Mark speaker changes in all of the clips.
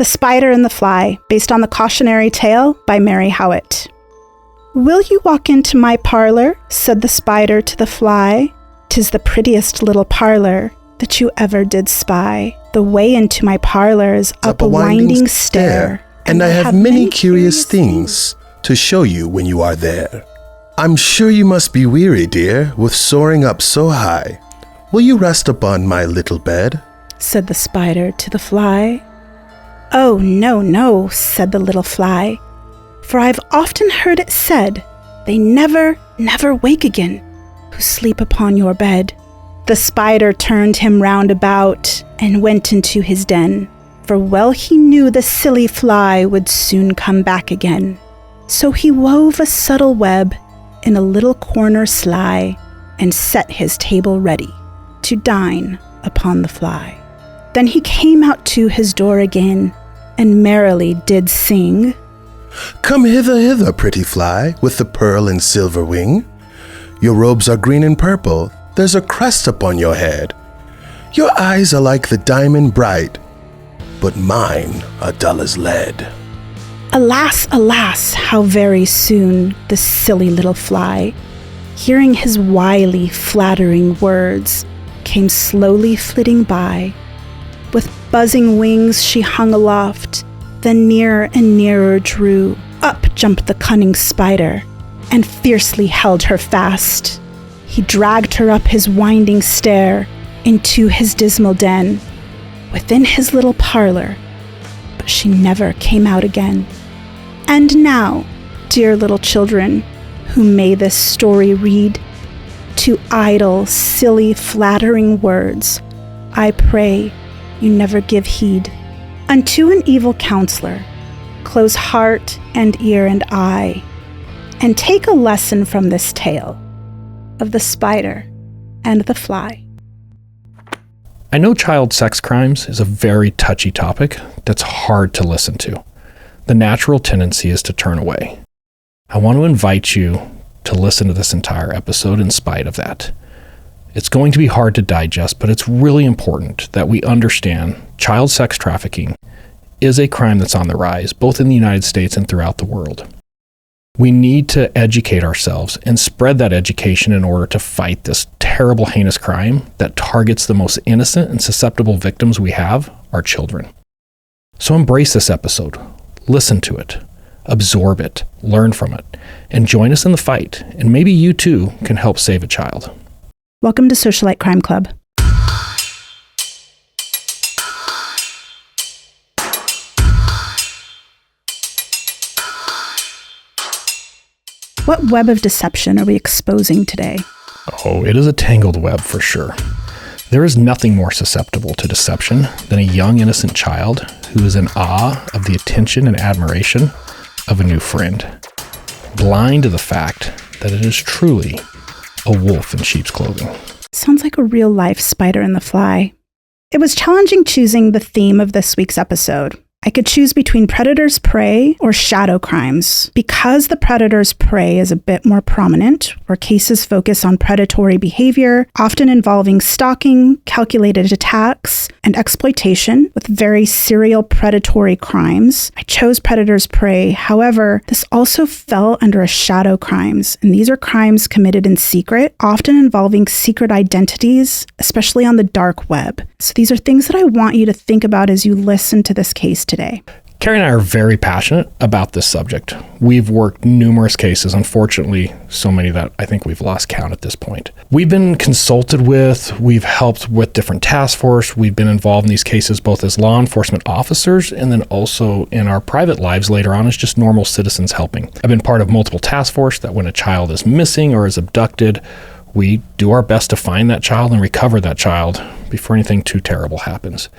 Speaker 1: The Spider and the Fly, based on the cautionary tale by Mary Howitt. "Will you walk into my parlor?" said the spider to the fly. "'Tis the prettiest little parlor that you ever did spy. The way into my parlor is up a winding stair,
Speaker 2: and I have many curious things to show you when you are there. I'm sure you must be weary, dear, with soaring up so high. Will you rest upon my little bed?"
Speaker 1: said the spider to the fly. "Oh, no, no," said the little fly, "for I've often heard it said, they never, never wake again who sleep upon your bed." The spider turned him round about and went into his den, for well he knew the silly fly would soon come back again. So he wove a subtle web in a little corner sly, and set his table ready to dine upon the fly. Then he came out to his door again, and merrily did sing,
Speaker 2: "Come hither, hither, pretty fly, with the pearl and silver wing. Your robes are green and purple, there's a crest upon your head. Your eyes are like the diamond bright, but mine are dull as lead."
Speaker 1: Alas, alas, how very soon the silly little fly, hearing his wily, flattering words, came slowly flitting by. With buzzing wings she hung aloft, then nearer and nearer drew. Up jumped the cunning spider, and fiercely held her fast. He dragged her up his winding stair, into his dismal den, within his little parlor, but she never came out again. And now, dear little children, who may this story read, to idle, silly, flattering words, I pray you never give heed. Unto an evil counselor, close heart and ear and eye, and take a lesson from this tale of the spider and the fly.
Speaker 3: I know child sex crimes is a very touchy topic that's hard to listen to. The natural tendency is to turn away. I want to invite you to listen to this entire episode in spite of that. It's going to be hard to digest, but it's really important that we understand child sex trafficking is a crime that's on the rise, both in the United States and throughout the world. We need to educate ourselves and spread that education in order to fight this terrible, heinous crime that targets the most innocent and susceptible victims we have, our children. So embrace this episode. Listen to it, absorb it, learn from it, and join us in the fight, and maybe you too can help save a child.
Speaker 1: Welcome to Socialite Crime Club. What web of deception are we exposing today?
Speaker 3: Oh, it is a tangled web for sure. There is nothing more susceptible to deception than a young, innocent child who is in awe of the attention and admiration of a new friend, blind to the fact that it is truly a wolf in sheep's clothing.
Speaker 1: Sounds like a real-life spider and the fly. It was challenging choosing the theme of this week's episode. I could choose between predator's prey or shadow crimes. Because the predator's prey is a bit more prominent, where cases focus on predatory behavior, often involving stalking, calculated attacks, and exploitation with very serial predatory crimes, I chose predator's prey. However, this also fell under a shadow crimes, and these are crimes committed in secret, often involving secret identities, especially on the dark web. So these are things that I want you to think about as you listen to this case today.
Speaker 3: Carrie and I are very passionate about this subject. We've worked numerous cases, unfortunately, so many that I think we've lost count at this point. We've been consulted with, we've helped with different task force, we've been involved in these cases both as law enforcement officers and then also in our private lives later on as just normal citizens helping. I've been part of multiple task force that when a child is missing or is abducted, we do our best to find that child and recover that child before anything too terrible happens.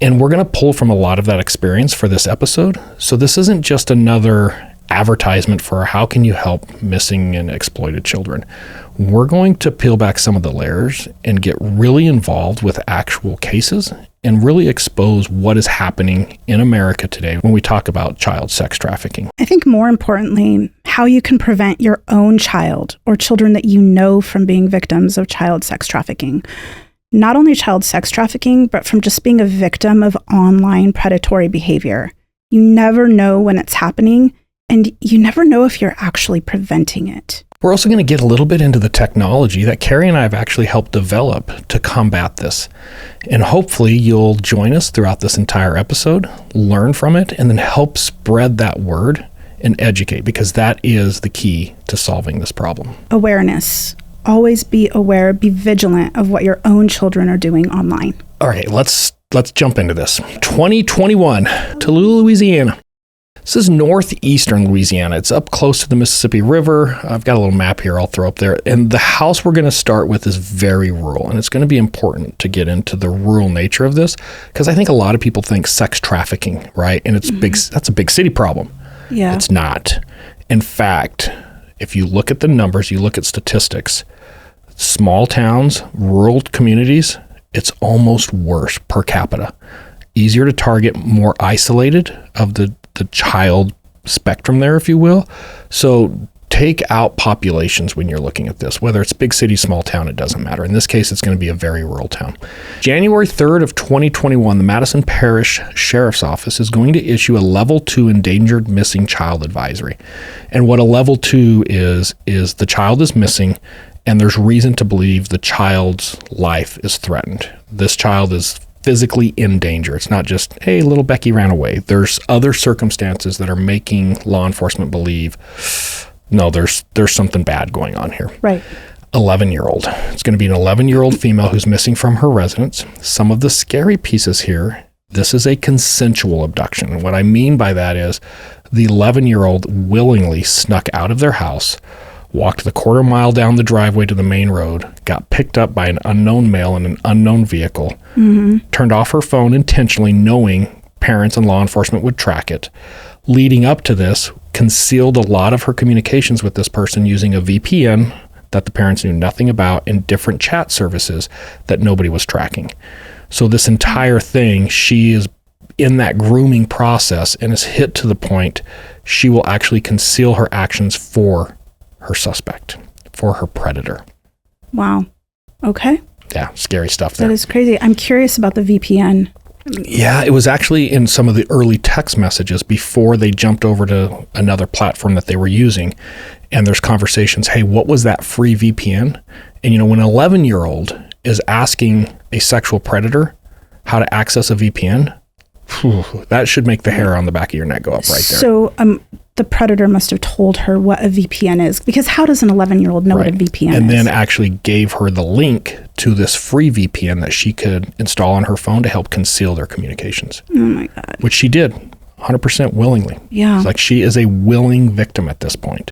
Speaker 3: And we're going to pull from a lot of that experience for this episode. So this isn't just another advertisement for how can you help missing and exploited children. We're going to peel back some of the layers and get really involved with actual cases and really expose what is happening in America today when we talk about child sex trafficking.
Speaker 1: I think more importantly, how you can prevent your own child or children that you know from being victims of child sex trafficking. not only child sex trafficking, but from just being a victim of online predatory behavior. You never know when it's happening, and you never know if you're actually preventing it.
Speaker 3: We're also going to get a little bit into the technology that Carrie and I have actually helped develop to combat this. And hopefully you'll join us throughout this entire episode, learn from it, and then help spread that word and educate, because that is the key to solving this problem.
Speaker 1: Awareness. Always be aware, be vigilant of what your own children are doing online.
Speaker 3: All right, let's jump into this. 2021, Tallulah, Louisiana. This is northeastern Louisiana. It's up close to the Mississippi River. I've got a little map here I'll throw up there. And the house we're going to start with is very rural. And it's going to be important to get into the rural nature of this, because I think a lot of people think sex trafficking, right? And it's big. That's a big city problem.
Speaker 1: Yeah.
Speaker 3: It's not. In fact, if you look at the numbers, you look at statistics, small towns, rural communities, it's almost worse per capita. Easier to target, more isolated of the child spectrum there, if you will. So take out populations when you're looking at this, whether it's big city, small town, it doesn't matter. In this case, it's going to be a very rural town. January 3rd of 2021, the Madison Parish Sheriff's Office is going to issue a level 2 endangered missing child advisory. And what a level 2 is the child is missing and there's reason to believe the child's life is threatened. This child is physically in danger. It's not just, hey, little Becky ran away. There's other circumstances that are making law enforcement believe, no, there's something bad going on here.
Speaker 1: Right.
Speaker 3: 11-year-old. It's going to be an 11-year-old female who's missing from her residence. Some of the scary pieces here, this is a consensual abduction. And what I mean by that is the 11-year-old willingly snuck out of their house, walked the quarter mile down the driveway to the main road, got picked up by an unknown male in an unknown vehicle, turned off her phone intentionally, knowing parents and law enforcement would track it. Leading up to this, concealed a lot of her communications with this person using a VPN that the parents knew nothing about and different chat services that nobody was tracking. So this entire thing, she is in that grooming process and is hit to the point she will actually conceal her actions for her suspect, for her predator.
Speaker 1: Wow. Okay.
Speaker 3: Yeah, scary stuff there.
Speaker 1: That is crazy. I'm curious about the VPN.
Speaker 3: Yeah, it was actually in some of the early text messages before they jumped over to another platform that they were using. And there's conversations, hey, what was that free VPN? And you know, when an 11-year-old is asking a sexual predator how to access a VPN, that should make the hair on the back of your neck go up right there.
Speaker 1: So the predator must have told her what a VPN is, because how does an 11-year-old know what a VPN is?
Speaker 3: And then actually gave her the link to this free VPN that she could install on her phone to help conceal their communications.
Speaker 1: Oh my God.
Speaker 3: Which she did 100% willingly.
Speaker 1: Yeah.
Speaker 3: It's like she is a willing victim at this point.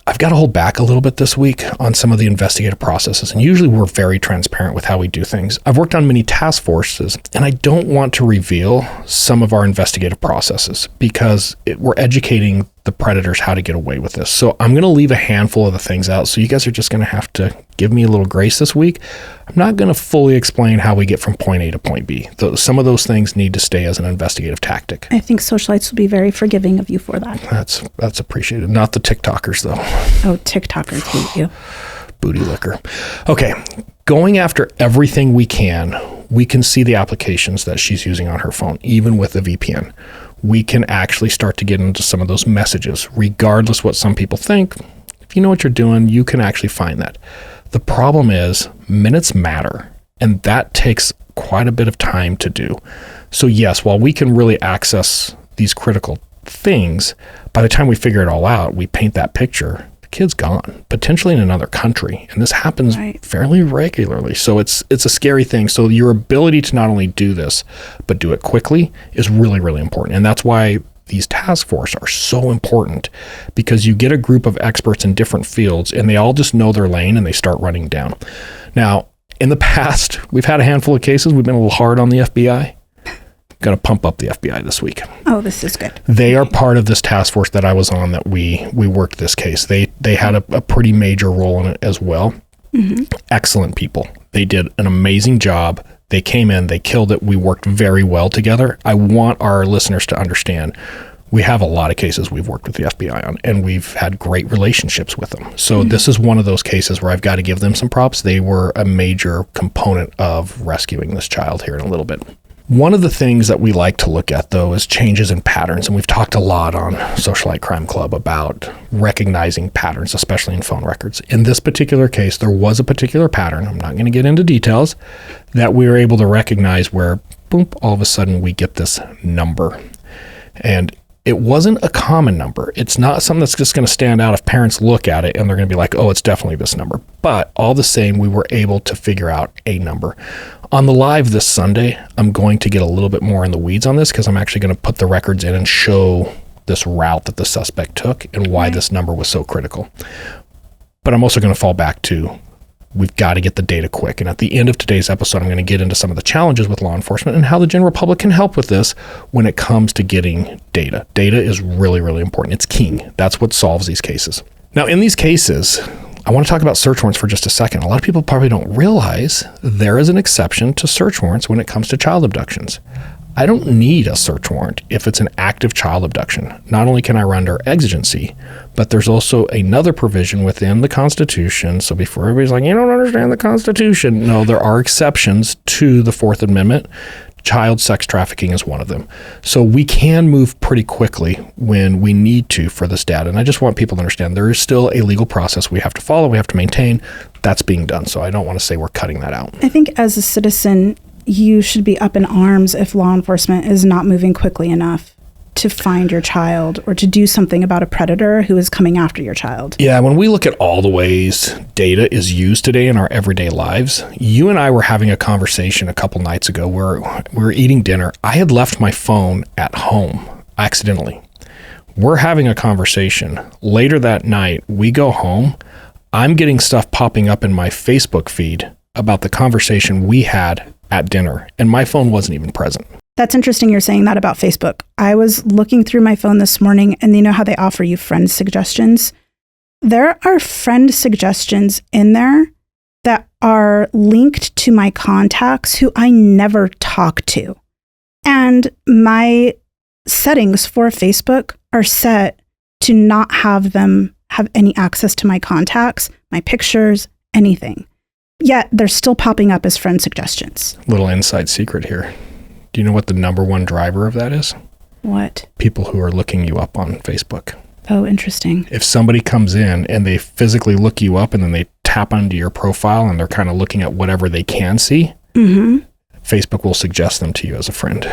Speaker 3: I've got to hold back a little bit this week on some of the investigative processes. And usually we're very transparent with how we do things. I've worked on many task forces, and I don't want to reveal some of our investigative processes because we're educating the predators how to get away with this. So I'm going to leave a handful of the things out. So you guys are just going to have to give me a little grace this week. I'm not going to fully explain how we get from point A to point B. Some of those things need to stay as an investigative tactic.
Speaker 1: I think Socialites will be very forgiving of you for that.
Speaker 3: That's appreciated. Not the TikTokers, though.
Speaker 1: Oh, TikTokers hate you.
Speaker 3: Booty liquor. Okay, going after everything we can see the applications that she's using on her phone, even with a VPN. We can actually start to get into some of those messages, regardless what some people think. If you know what you're doing, you can actually find that. The problem is minutes matter, and that takes quite a bit of time to do. So yes, while we can really access these critical things, by the time we figure it all out, we paint that picture, the kid's gone, potentially in another country. And this happens fairly regularly. So it's a scary thing. So your ability to not only do this, but do it quickly is really, really important. And that's why these task force are so important, because you get a group of experts in different fields and they all just know their lane and they start running down. Now, in the past, we've had a handful of cases. We've been a little hard on the FBI. Going to pump up the FBI this week.
Speaker 1: Oh, this is good.
Speaker 3: They are part of this task force that I was on that we worked this case. They had a pretty major role in it as well. Excellent people. They did an amazing job. They came in, they killed it. We worked very well together. I want our listeners to understand We have a lot of cases we've worked with the FBI on, and we've had great relationships with them. So this is one of those cases where I've got to give them some props. They were a major component of rescuing this child here in a little bit. One of the things that we like to look at, though, is changes in patterns. And we've talked a lot on Socialite Crime Club about recognizing patterns, especially in phone records. In this particular case, there was a particular pattern, I'm not going to get into details, that we were able to recognize where, boom, all of a sudden we get this number. And it wasn't a common number. It's not something that's just going to stand out if parents look at it and they're going to be like, oh, it's definitely this number. But all the same, we were able to figure out a number. On the live this Sunday, I'm going to get a little bit more in the weeds on this because I'm actually going to put the records in and show this route that the suspect took and why this number was so critical. But I'm also going to fall back to, we've got to get the data quick. And at the end of today's episode, I'm going to get into some of the challenges with law enforcement and how the general public can help with this when it comes to getting data. Data is really, really important. It's king. That's what solves these cases. Now, in these cases, I want to talk about search warrants for just a second. A lot of people probably don't realize there is an exception to search warrants when it comes to child abductions. I don't need a search warrant if it's an active child abduction. Not only can I run under exigency, but there's also another provision within the Constitution. So before everybody's like, you don't understand the Constitution. No, there are exceptions to the Fourth Amendment. Child sex trafficking is one of them. So we can move pretty quickly when we need to for this data. And I just want people to understand there is still a legal process we have to follow, we have to maintain. That's being done. So I don't want to say we're cutting that out.
Speaker 1: I think as a citizen, you should be up in arms if law enforcement is not moving quickly enough to find your child or to do something about a predator who is coming after your child.
Speaker 3: Yeah, when we look at all the ways data is used today in our everyday lives, you and I were having a conversation a couple nights ago where we were eating dinner. I had left my phone at home accidentally. We're having a conversation. Later that night, we go home. I'm getting stuff popping up in my Facebook feed about the conversation we had at dinner, and my phone wasn't even present.
Speaker 1: That's interesting you're saying that about Facebook. I was looking through my phone this morning, and you know how they offer you friend suggestions? There are friend suggestions in there that are linked to my contacts who I never talk to. And my settings for Facebook are set to not have them have any access to my contacts, my pictures, anything. Yet they're still popping up as friend suggestions.
Speaker 3: Little inside secret here. Do you know what the number one driver of that is?
Speaker 1: What?
Speaker 3: People who are looking you up on Facebook.
Speaker 1: Oh, interesting.
Speaker 3: If somebody comes in and they physically look you up and then they tap onto your profile and they're kind of looking at whatever they can see, Facebook will suggest them to you as a friend.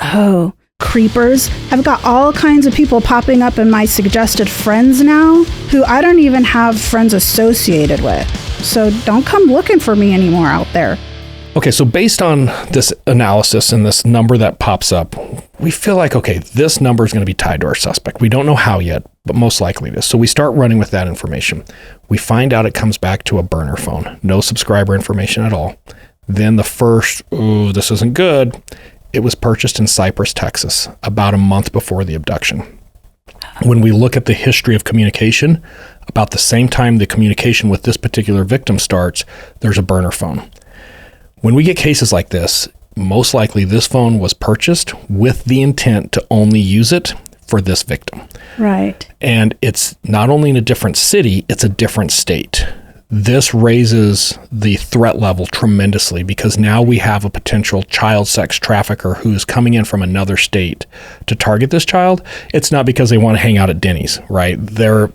Speaker 1: Oh, creepers. I've got all kinds of people popping up in my suggested friends now who I don't even have friends associated with. So don't come looking for me anymore out there.
Speaker 3: Okay, so based on this analysis and this number that pops up, we feel like, okay, this number is going to be tied to our suspect. We don't know how yet, but most likely it is. So we start running with that information. We find out it comes back to a burner phone, no subscriber information at all. Then the first, ooh, this isn't good. It was purchased in Cypress, Texas, about a month before the abduction. When we look at the history of communication, about the same time the communication with this particular victim starts, there's a burner phone. When we get cases like this, most likely this phone was purchased with the intent to only use it for this victim.
Speaker 1: Right.
Speaker 3: And it's not only in a different city, it's a different state. This raises the threat level tremendously because now we have a potential child sex trafficker who's coming in from another state to target this child. It's not because they want to hang out at Denny's, right? There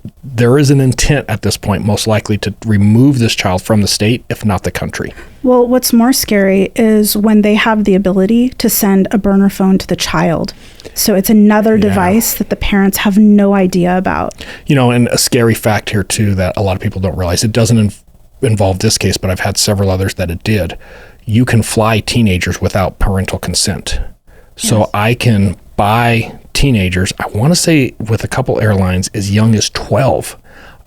Speaker 3: is an intent at this point, most likely, to remove this child from the state, if not the country.
Speaker 1: Well, what's more scary is when they have the ability to send a burner phone to the child. So it's another device that the parents have no idea about.
Speaker 3: You know, and a scary fact here, too, that a lot of people don't realize. It doesn't involve this case, but I've had several others that it did. You can fly teenagers without parental consent. So I can buy teenagers, I want to say with a couple airlines, as young as 12.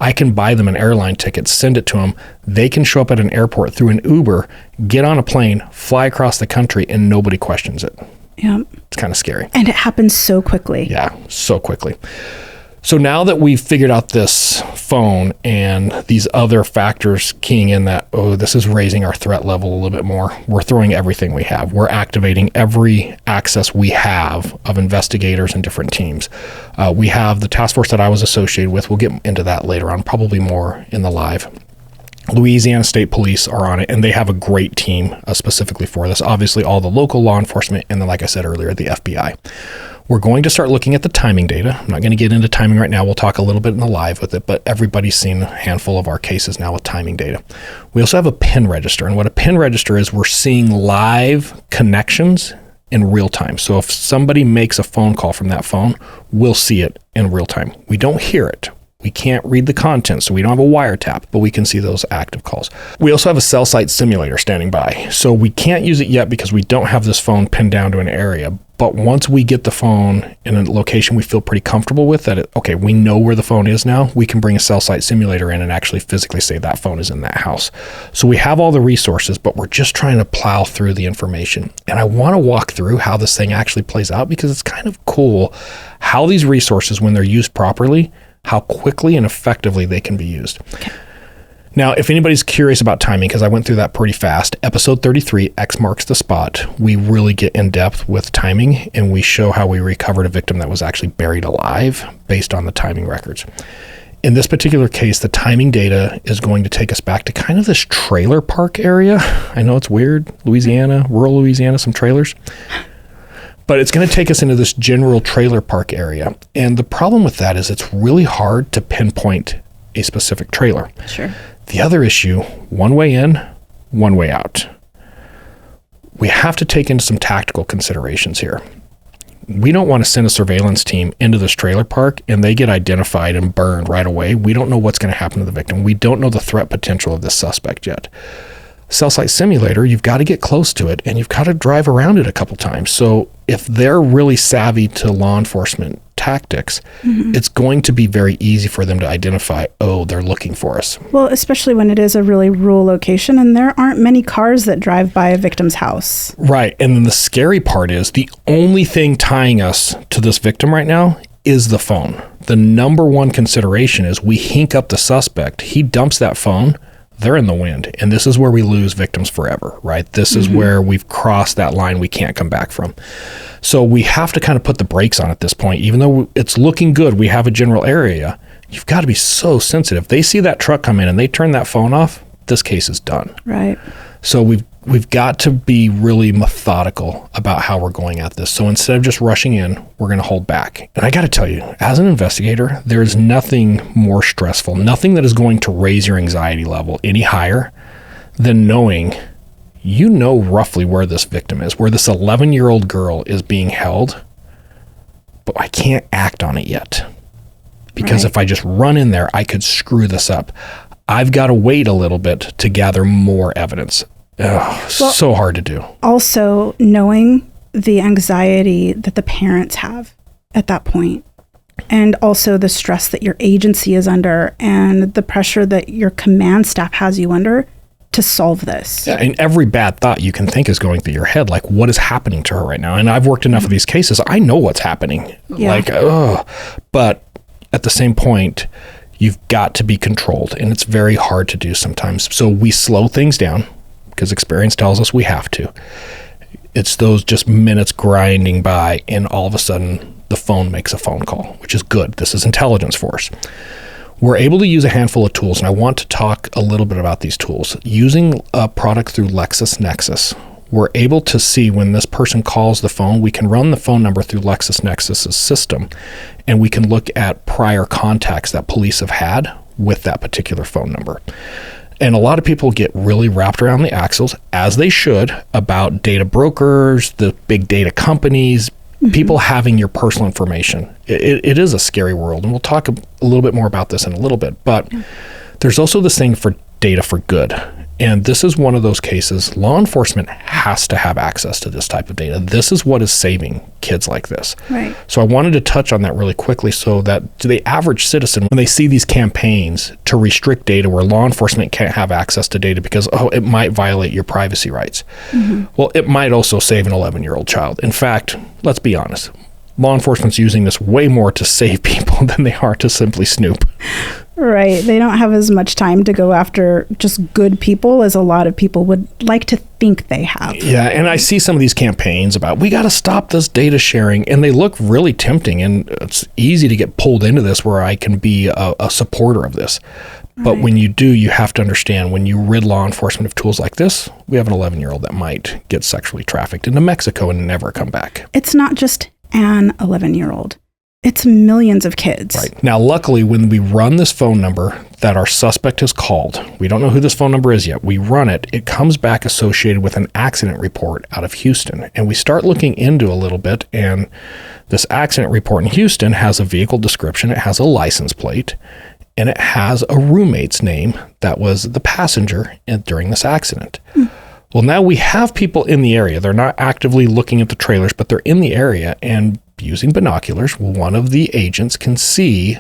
Speaker 3: I can buy them an airline ticket, send it to them. They can show up at an airport through an Uber, get on a plane, fly across the country, and nobody questions it.
Speaker 1: Yeah.
Speaker 3: It's kind of scary.
Speaker 1: And it happens so quickly.
Speaker 3: Yeah, so quickly. So now that we've figured out this phone and these other factors keying in that, this is raising our threat level a little bit more, we're throwing everything we have. We're activating every access we have of investigators and different teams. We have the task force that I was associated with. We'll get into that later on, probably more in the live. Louisiana State Police are on it, and they have a great team specifically for this. Obviously, all the local law enforcement, and then, like I said earlier, the FBI. We're going to start looking at the timing data. I'm not going to get into timing right now. We'll talk a little bit in the live with it, but everybody's seen a handful of our cases now with timing data. We also have a PIN register, and what a PIN register is, we're seeing live connections in real time. So if somebody makes a phone call from that phone, we'll see it in real time. We don't hear it. We can't read the content, so we don't have a wiretap, but we can see those active calls. We also have a cell site simulator standing by. So we can't use it yet because we don't have this phone pinned down to an area. But once we get the phone in a location we feel pretty comfortable with, we know where the phone is now, we can bring a cell site simulator in and actually physically say that phone is in that house. So we have all the resources, but we're just trying to plow through the information. And I want to walk through how this thing actually plays out, because it's kind of cool how these resources, when they're used properly, how quickly and effectively they can be used. Okay. Now, if anybody's curious about timing, because I went through that pretty fast, episode 33, X marks the spot, we really get in depth with timing, and we show how we recovered a victim that was actually buried alive based on the timing records. In this particular case, the timing data is going to take us back to kind of this trailer park area. I know it's weird, Louisiana, rural Louisiana, some trailers. But it's going to take us into this general trailer park area. And the problem with that is it's really hard to pinpoint a specific trailer.
Speaker 1: Sure.
Speaker 3: The other issue, one way in, one way out. We have to take into some tactical considerations here. We don't want to send a surveillance team into this trailer park and they get identified and burned right away. We don't know what's going to happen to the victim. We don't know the threat potential of this suspect yet. Cell site simulator, you've got to get close to it and you've got to drive around it a couple times. So if they're really savvy to law enforcement tactics, it's going to be very easy for them to identify, they're looking for us.
Speaker 1: Well, especially when it is a really rural location and there aren't many cars that drive by a victim's house.
Speaker 3: Right. And then the scary part is the only thing tying us to this victim right now is the phone. The number one consideration is we hink up the suspect. He dumps that phone. They're in the wind. And this is where we lose victims forever, right? This is where we've crossed that line we can't come back from. So we have to kind of put the brakes on at this point. Even though it's looking good, we have a general area, you've got to be so sensitive. They see that truck come in and they turn that phone off, this case is done.
Speaker 1: Right.
Speaker 3: So we've got to be really methodical about how we're going at this. So instead of just rushing in, we're going to hold back. And I got to tell you, as an investigator, there's nothing more stressful, nothing that is going to raise your anxiety level any higher than knowing you know roughly where this victim is, where this 11-year-old girl is being held, but I can't act on it yet. Because if I just run in there, I could screw this up. I've got to wait a little bit to gather more evidence. So hard to do. Also, knowing the anxiety that the parents have at that point, and also the stress that your agency is under and the pressure that your command staff has you under to solve this. Yeah, and every bad thought you can think is going through your head, like what is happening to her right now? And I've worked enough of these cases. I know what's happening. Yeah. But at the same point, you've got to be controlled, and it's very hard to do sometimes. So we slow things down, because experience tells us we have to. It's those just minutes grinding by, and all of a sudden the phone makes a phone call, which is good. This is intelligence for us. We're able to use a handful of tools, and I want to talk a little bit about these tools. Using a product through LexisNexis, we're able to see when this person calls the phone, we can run the phone number through LexisNexis's system, and we can look at prior contacts that police have had with that particular phone number. And a lot of people get really wrapped around the axles, as they should, about data brokers, the big data companies, people having your personal information. It is a scary world, and we'll talk a little bit more about this in a little bit. But there's also this thing for data for good. And this is one of those cases. Law enforcement has to have access to this type of data. This is what is saving kids like this.
Speaker 1: Right.
Speaker 3: So I wanted to touch on that really quickly, so that to the average citizen, when they see these campaigns to restrict data where law enforcement can't have access to data because, it might violate your privacy rights. Well, it might also save an 11-year-old child. In fact, let's be honest. law enforcement's using this way more to save people than they are to simply snoop.
Speaker 1: Right. They don't have as much time to go after just good people as a lot of people would like to think they have.
Speaker 3: Yeah, and I see some of these campaigns about, we got to stop this data sharing, and they look really tempting, and it's easy to get pulled into this where I can be a supporter of this. But when you do, you have to understand, when you rid law enforcement of tools like this, we have an 11-year-old that might get sexually trafficked into Mexico and never come back.
Speaker 1: It's not just an 11-year-old. It's millions of kids.
Speaker 3: Right. Now, luckily, when we run this phone number that our suspect has called, we don't know who this phone number is yet. We run it. It comes back associated with an accident report out of Houston. And we start looking into a little bit. And this accident report in Houston has a vehicle description. It has a license plate. And it has a roommate's name that was the passenger during this accident. Well, now we have people in the area. They're not actively looking at the trailers, but they're in the area. And using binoculars, one of the agents can see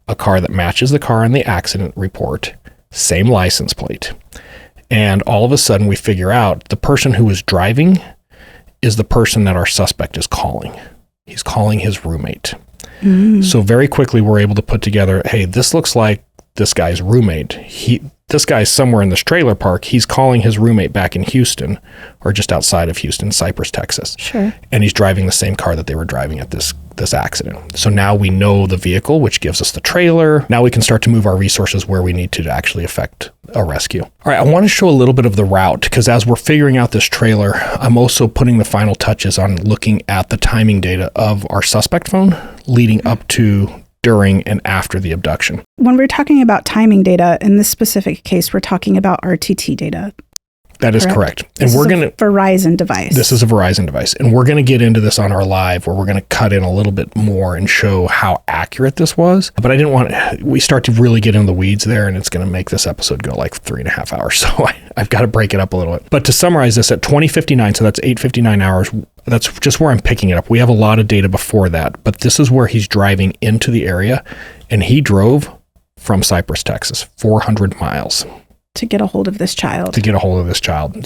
Speaker 3: a car that matches the car in the accident report, same license plate. And all of a sudden we figure out the person who was driving is the person that our suspect is calling. He's calling his roommate. So very quickly we're able to put together, hey, this looks like this guy's roommate. This guy's somewhere in this trailer park. He's calling his roommate back in Houston, or just outside of Houston, Cypress, Texas.
Speaker 1: Sure. And
Speaker 3: he's driving the same car that they were driving at this accident. So now we know the vehicle, which gives us the trailer. Now we can start to move our resources where we need to actually effect a rescue. All right, I want to show a little bit of the route, because as we're figuring out this trailer, I'm also putting the final touches on looking at the timing data of our suspect phone leading up to, during, and after the abduction.
Speaker 1: When we're talking about timing data, in this specific case, we're talking about RTT data.
Speaker 3: That is correct. And
Speaker 1: we're going to Verizon device.
Speaker 3: This is a Verizon device. And we're going to get into this on our live, where we're going to cut in a little bit more and show how accurate this was. But I didn't want we start to really get in the weeds there, and it's going to make this episode go like 3.5 hours. So I've got to break it up a little bit. But to summarize this, at 20:59, so that's 8:59 hours, that's just where I'm picking it up. We have a lot of data before that, but this is where he's driving into the area, and he drove from Cypress, Texas, 400 miles.
Speaker 1: To get a hold of this child.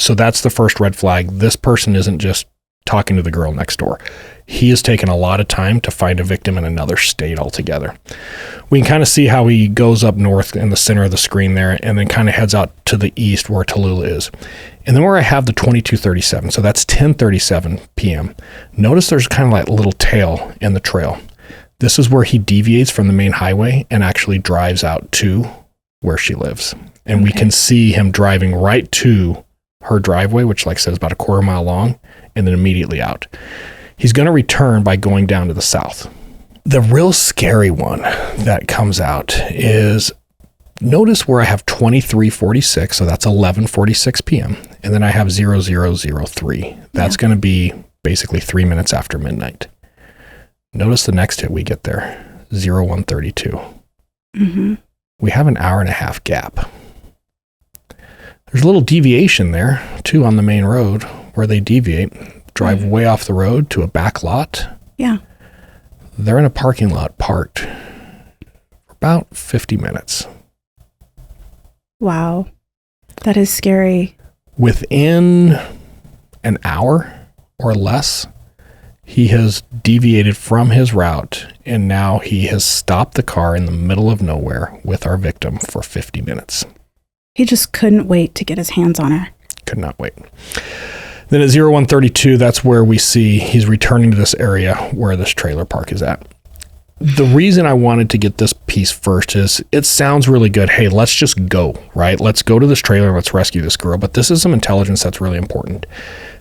Speaker 1: So that's the first red flag. This person isn't just talking to the girl next door. He has taken a lot of time to find a victim in another state altogether. We can kind of see how he goes up north in the center of the screen there, and then kind of heads out to the east where Tallulah is. And then where I have the 22:37, so that's 10:37 p.m. Notice there's kind of like a little tail in the trail. This is where he deviates from the main highway and actually drives out to where she lives. And we can see him driving right to her driveway, which, like I said, is about a 1/4 mile long, and then immediately out. He's going to return by going down to the south. The real scary one that comes out is, notice where I have 23:46, so that's 11:46 p.m., and then I have 0003. That's going to be basically 3 minutes after midnight. Notice the next hit we get there, 0132. We have an 1.5-hour gap. There's a little deviation there, too, on the main road where they deviate, drive way off the road to a back lot. Yeah.
Speaker 3: They're in a parking lot parked for about 50 minutes.
Speaker 1: Wow. That is scary.
Speaker 3: Within an hour or less, he has deviated from his route, and now he has stopped the car in the middle of nowhere with our victim for 50 minutes.
Speaker 1: He just couldn't wait to get his hands on her.
Speaker 3: Could not wait. Then at 0132, that's where we see he's returning to this area where this trailer park is at. The reason I wanted to get this piece first is it sounds really good. Hey, let's just go, right? Let's go to this trailer. Let's rescue this girl. But this is some intelligence that's really important.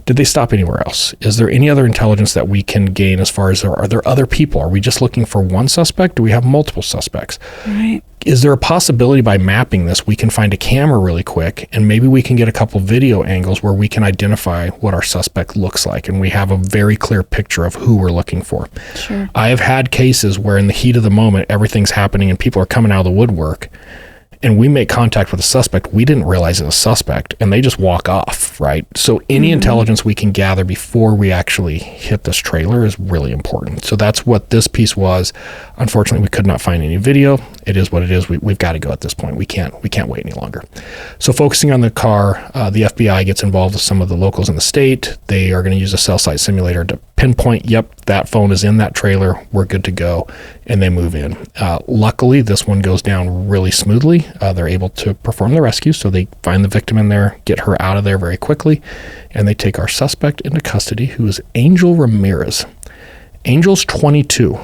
Speaker 3: Did they stop anywhere else? Is there any other intelligence that we can gain as far as are there other people? Are we just looking for one suspect? Do we have multiple suspects?
Speaker 1: Right.
Speaker 3: Is there a possibility by mapping this, we can find a camera really quick, and maybe we can get a couple video angles where we can identify what our suspect looks like, and we have a very clear picture of who we're looking for.
Speaker 1: Sure.
Speaker 3: I have had cases where in the heat of the moment, everything's happening and people are coming out of the woodwork, and we make contact with a suspect, we didn't realize it was a suspect, and they just walk off, right? So any intelligence we can gather before we actually hit this trailer is really important. So that's what this piece was. Unfortunately, we could not find any video. it is what it is. We've got to go at this point. We can't wait any longer. So focusing on the car, the FBI gets involved with some of the locals in the state. They are going to use a cell site simulator to pinpoint, yep, that phone is in that trailer. We're good to go. And they move in. Luckily, this one goes down really smoothly. They're able to perform the rescue. So they find the victim in there, get her out of there very quickly. And they take our suspect into custody, who is Angel Ramirez. Angel's 22.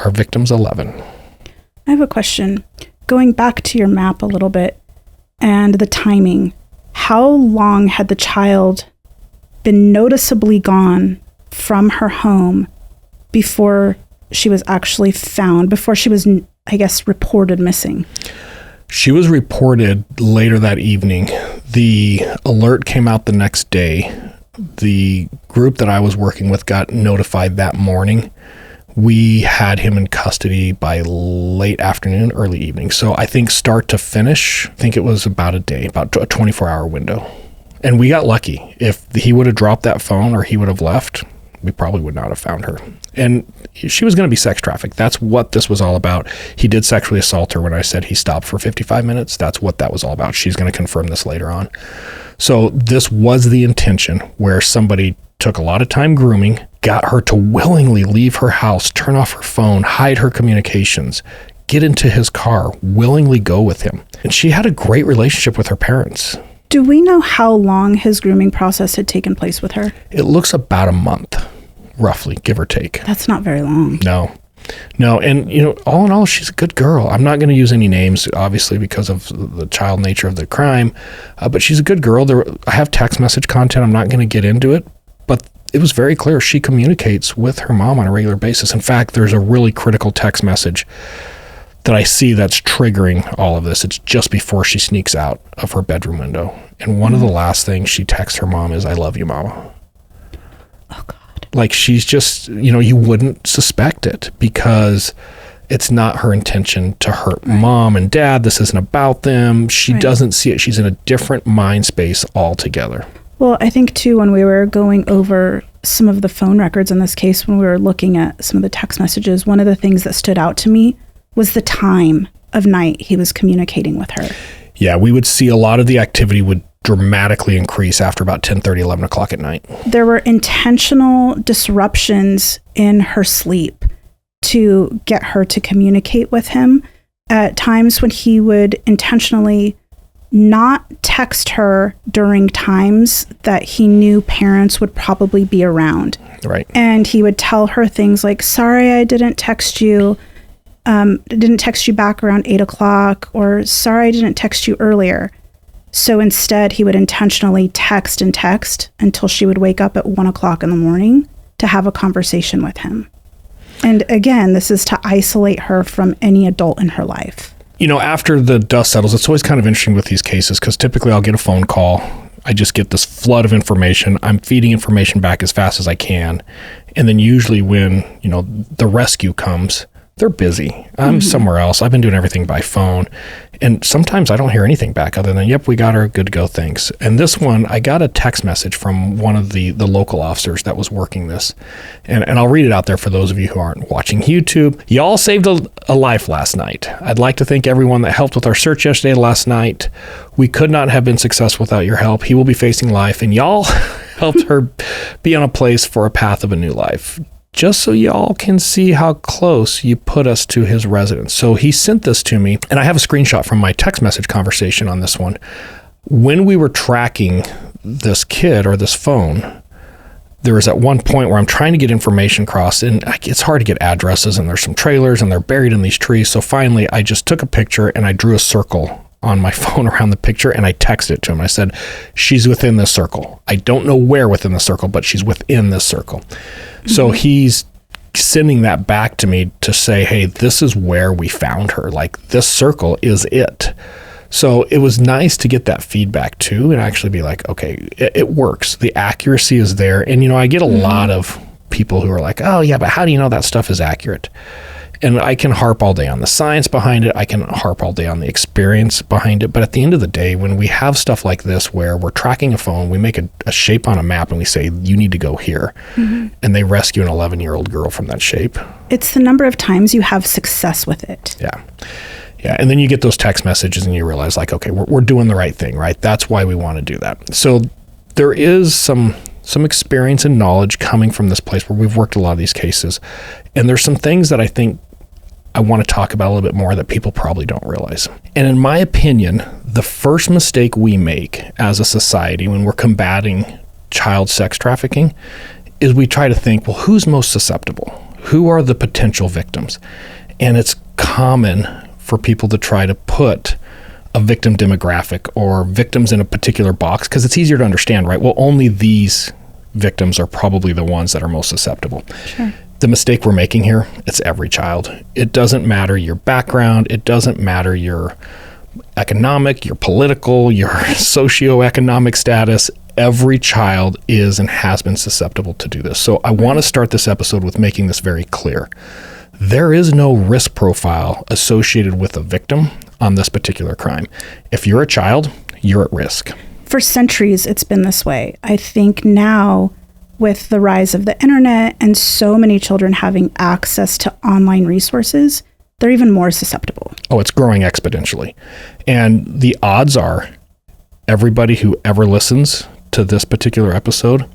Speaker 3: Our victim's 11.
Speaker 1: I have a question. Going back to your map a little bit and the timing, how long had the child been noticeably gone from her home before she was actually found, before she was, I guess, reported missing?
Speaker 3: She was reported later that evening. The alert came out the next day. The group that I was working with got notified that morning. We had him in custody by late afternoon, early evening. So I think start to finish, I think it was about a day, about a 24-hour window. And we got lucky. If he would have dropped that phone or he would have left, we probably would not have found her. And she was going to be sex trafficked. That's what this was all about. He did sexually assault her when I said he stopped for 55 minutes. That's what that was all about. She's going to confirm this later on. So this was the intention, where somebody took a lot of time grooming, got her to willingly leave her house, turn off her phone, hide her communications, get into his car, willingly go with him. And she had a great relationship with her parents.
Speaker 1: Do we know how long his grooming process had taken place with her?
Speaker 3: It looks about a month, roughly, give or take.
Speaker 1: That's not very long.
Speaker 3: No. And, all in all, she's a good girl. I'm not going to use any names, obviously, because of the child nature of the crime. But she's a good girl. I have text message content. I'm not going to get into it. But it was very clear she communicates with her mom on a regular basis. In fact, there's a really critical text message that I see that's triggering all of this. It's just before she sneaks out of her bedroom window. And one of the last things she texts her mom is, "I love you, Mama."
Speaker 1: Oh, God.
Speaker 3: Like, she's just, you wouldn't suspect it, because it's not her intention to hurt mom and dad. This isn't about them. She doesn't see it. She's in a different mind space altogether.
Speaker 1: Well, I think, too, when we were going over some of the phone records in this case, when we were looking at some of the text messages, one of the things that stood out to me was the time of night he was communicating with her.
Speaker 3: Yeah, we would see a lot of the activity would dramatically increase after about 10:30, 11 o'clock at night.
Speaker 1: There were intentional disruptions in her sleep to get her to communicate with him. At times when he would intentionally not text her during times that he knew parents would probably be around.
Speaker 3: Right.
Speaker 1: And he would tell her things like, "Sorry, I didn't text you. Didn't text you back around 8 o'clock, or "Sorry, I didn't text you earlier." So instead, he would intentionally text until she would wake up at 1 o'clock in the morning to have a conversation with him. And again, this is to isolate her from any adult in her life.
Speaker 3: After the dust settles, it's always kind of interesting with these cases, because typically I'll get a phone call. I just get this flood of information. I'm feeding information back as fast as I can. And then usually when, the rescue comes, they're busy. I'm somewhere else. I've been doing everything by phone. And sometimes I don't hear anything back other than, "Yep, we got her, good to go, thanks." And this one, I got a text message from one of the local officers that was working this. And I'll read it out there for those of you who aren't watching YouTube. "Y'all saved a life last night. I'd like to thank everyone that helped with our search yesterday last night. We could not have been successful without your help. He will be facing life, and y'all helped her be on a place for a path of a new life. Just so y'all can see how close you put us to his residence." So he sent this to me, and I have a screenshot from my text message conversation on this one. When we were tracking this kid or this phone, there was at one point where I'm trying to get information across, and it's hard to get addresses, and there's some trailers, and they're buried in these trees. So finally, I just took a picture, and I drew a circle on my phone around the picture, and I texted it to him. I said, "She's within this circle. I don't know where within the circle, but she's within this circle." So he's sending that back to me to say, "Hey, this is where we found her. Like, this circle is it." So it was nice to get that feedback too, and actually be like, okay, it works. The accuracy is there. And, I get a lot of people who are like, "Oh yeah, but how do you know that stuff is accurate?" And I can harp all day on the science behind it. I can harp all day on the experience behind it. But at the end of the day, when we have stuff like this where we're tracking a phone, we make a shape on a map and we say, "You need to go here." And they rescue an 11-year-old girl from that shape.
Speaker 1: It's the number of times you have success with it.
Speaker 3: Yeah. Yeah, and then you get those text messages and you realize like, okay, we're doing the right thing, right? That's why we want to do that. So there is some experience and knowledge coming from this place where we've worked a lot of these cases. And there's some things that I think I want to talk about a little bit more that people probably don't realize. And in my opinion, the first mistake we make as a society when we're combating child sex trafficking is we try to think, well, who's most susceptible? Who are the potential victims? And it's common for people to try to put a victim demographic or victims in a particular box because it's easier to understand, right? Well, only these victims are probably the ones that are most susceptible.
Speaker 1: Sure.
Speaker 3: The mistake we're making here, it's every child. It doesn't matter your background. It doesn't matter your economic, your political, your socioeconomic status. Every child is and has been susceptible to do this. So I want to start this episode with making this very clear. There is no risk profile associated with a victim on this particular crime. If you're a child, you're at risk.
Speaker 1: For centuries, it's been this way. I think now, with the rise of the internet and so many children having access to online resources, they're even more susceptible.
Speaker 3: Oh, it's growing exponentially. And the odds are everybody who ever listens to this particular episode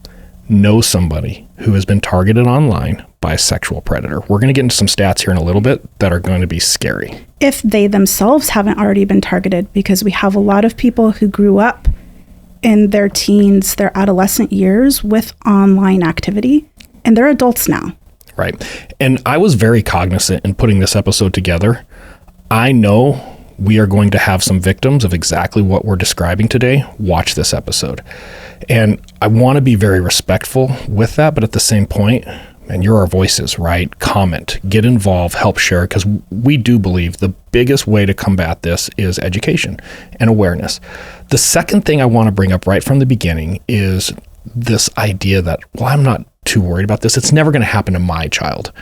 Speaker 3: knows somebody who has been targeted online by a sexual predator. We're going to get into some stats here in a little bit that are going to be scary.
Speaker 1: If they themselves haven't already been targeted, because we have a lot of people who grew up in their teens, their adolescent years with online activity, and they're adults now.
Speaker 3: Right. And I was very cognizant in putting this episode together. I know we are going to have some victims of exactly what we're describing today. Watch this episode. And I want to be very respectful with that, but at the same point, and you're our voices, right? Comment, get involved, help share, because we do believe the biggest way to combat this is education and awareness. The second thing I want to bring up right from the beginning is this idea that, well, I'm not too worried about this. It's never going to happen to my child.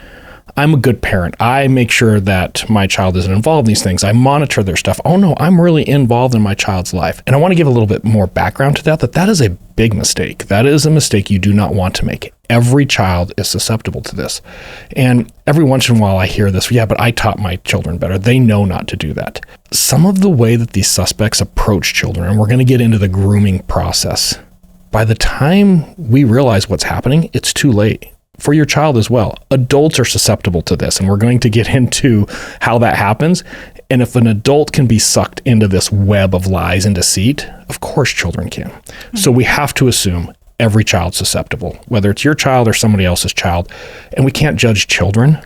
Speaker 3: I'm a good parent. I make sure that my child isn't involved in these things. I monitor their stuff. Oh no, I'm really involved in my child's life. And I want to give a little bit more background to that is a big mistake. That is a mistake you do not want to make. Every child is susceptible to this. And every once in a while I hear this, yeah, but I taught my children better. They know not to do that. Some of the way that these suspects approach children, and we're going to get into the grooming process, by the time we realize what's happening, it's too late. For your child as well. Adults are susceptible to this, and we're going to get into how that happens. And if an adult can be sucked into this web of lies and deceit, of course children can. Mm-hmm. So we have to assume every child's susceptible, whether it's your child or somebody else's child. And we can't judge children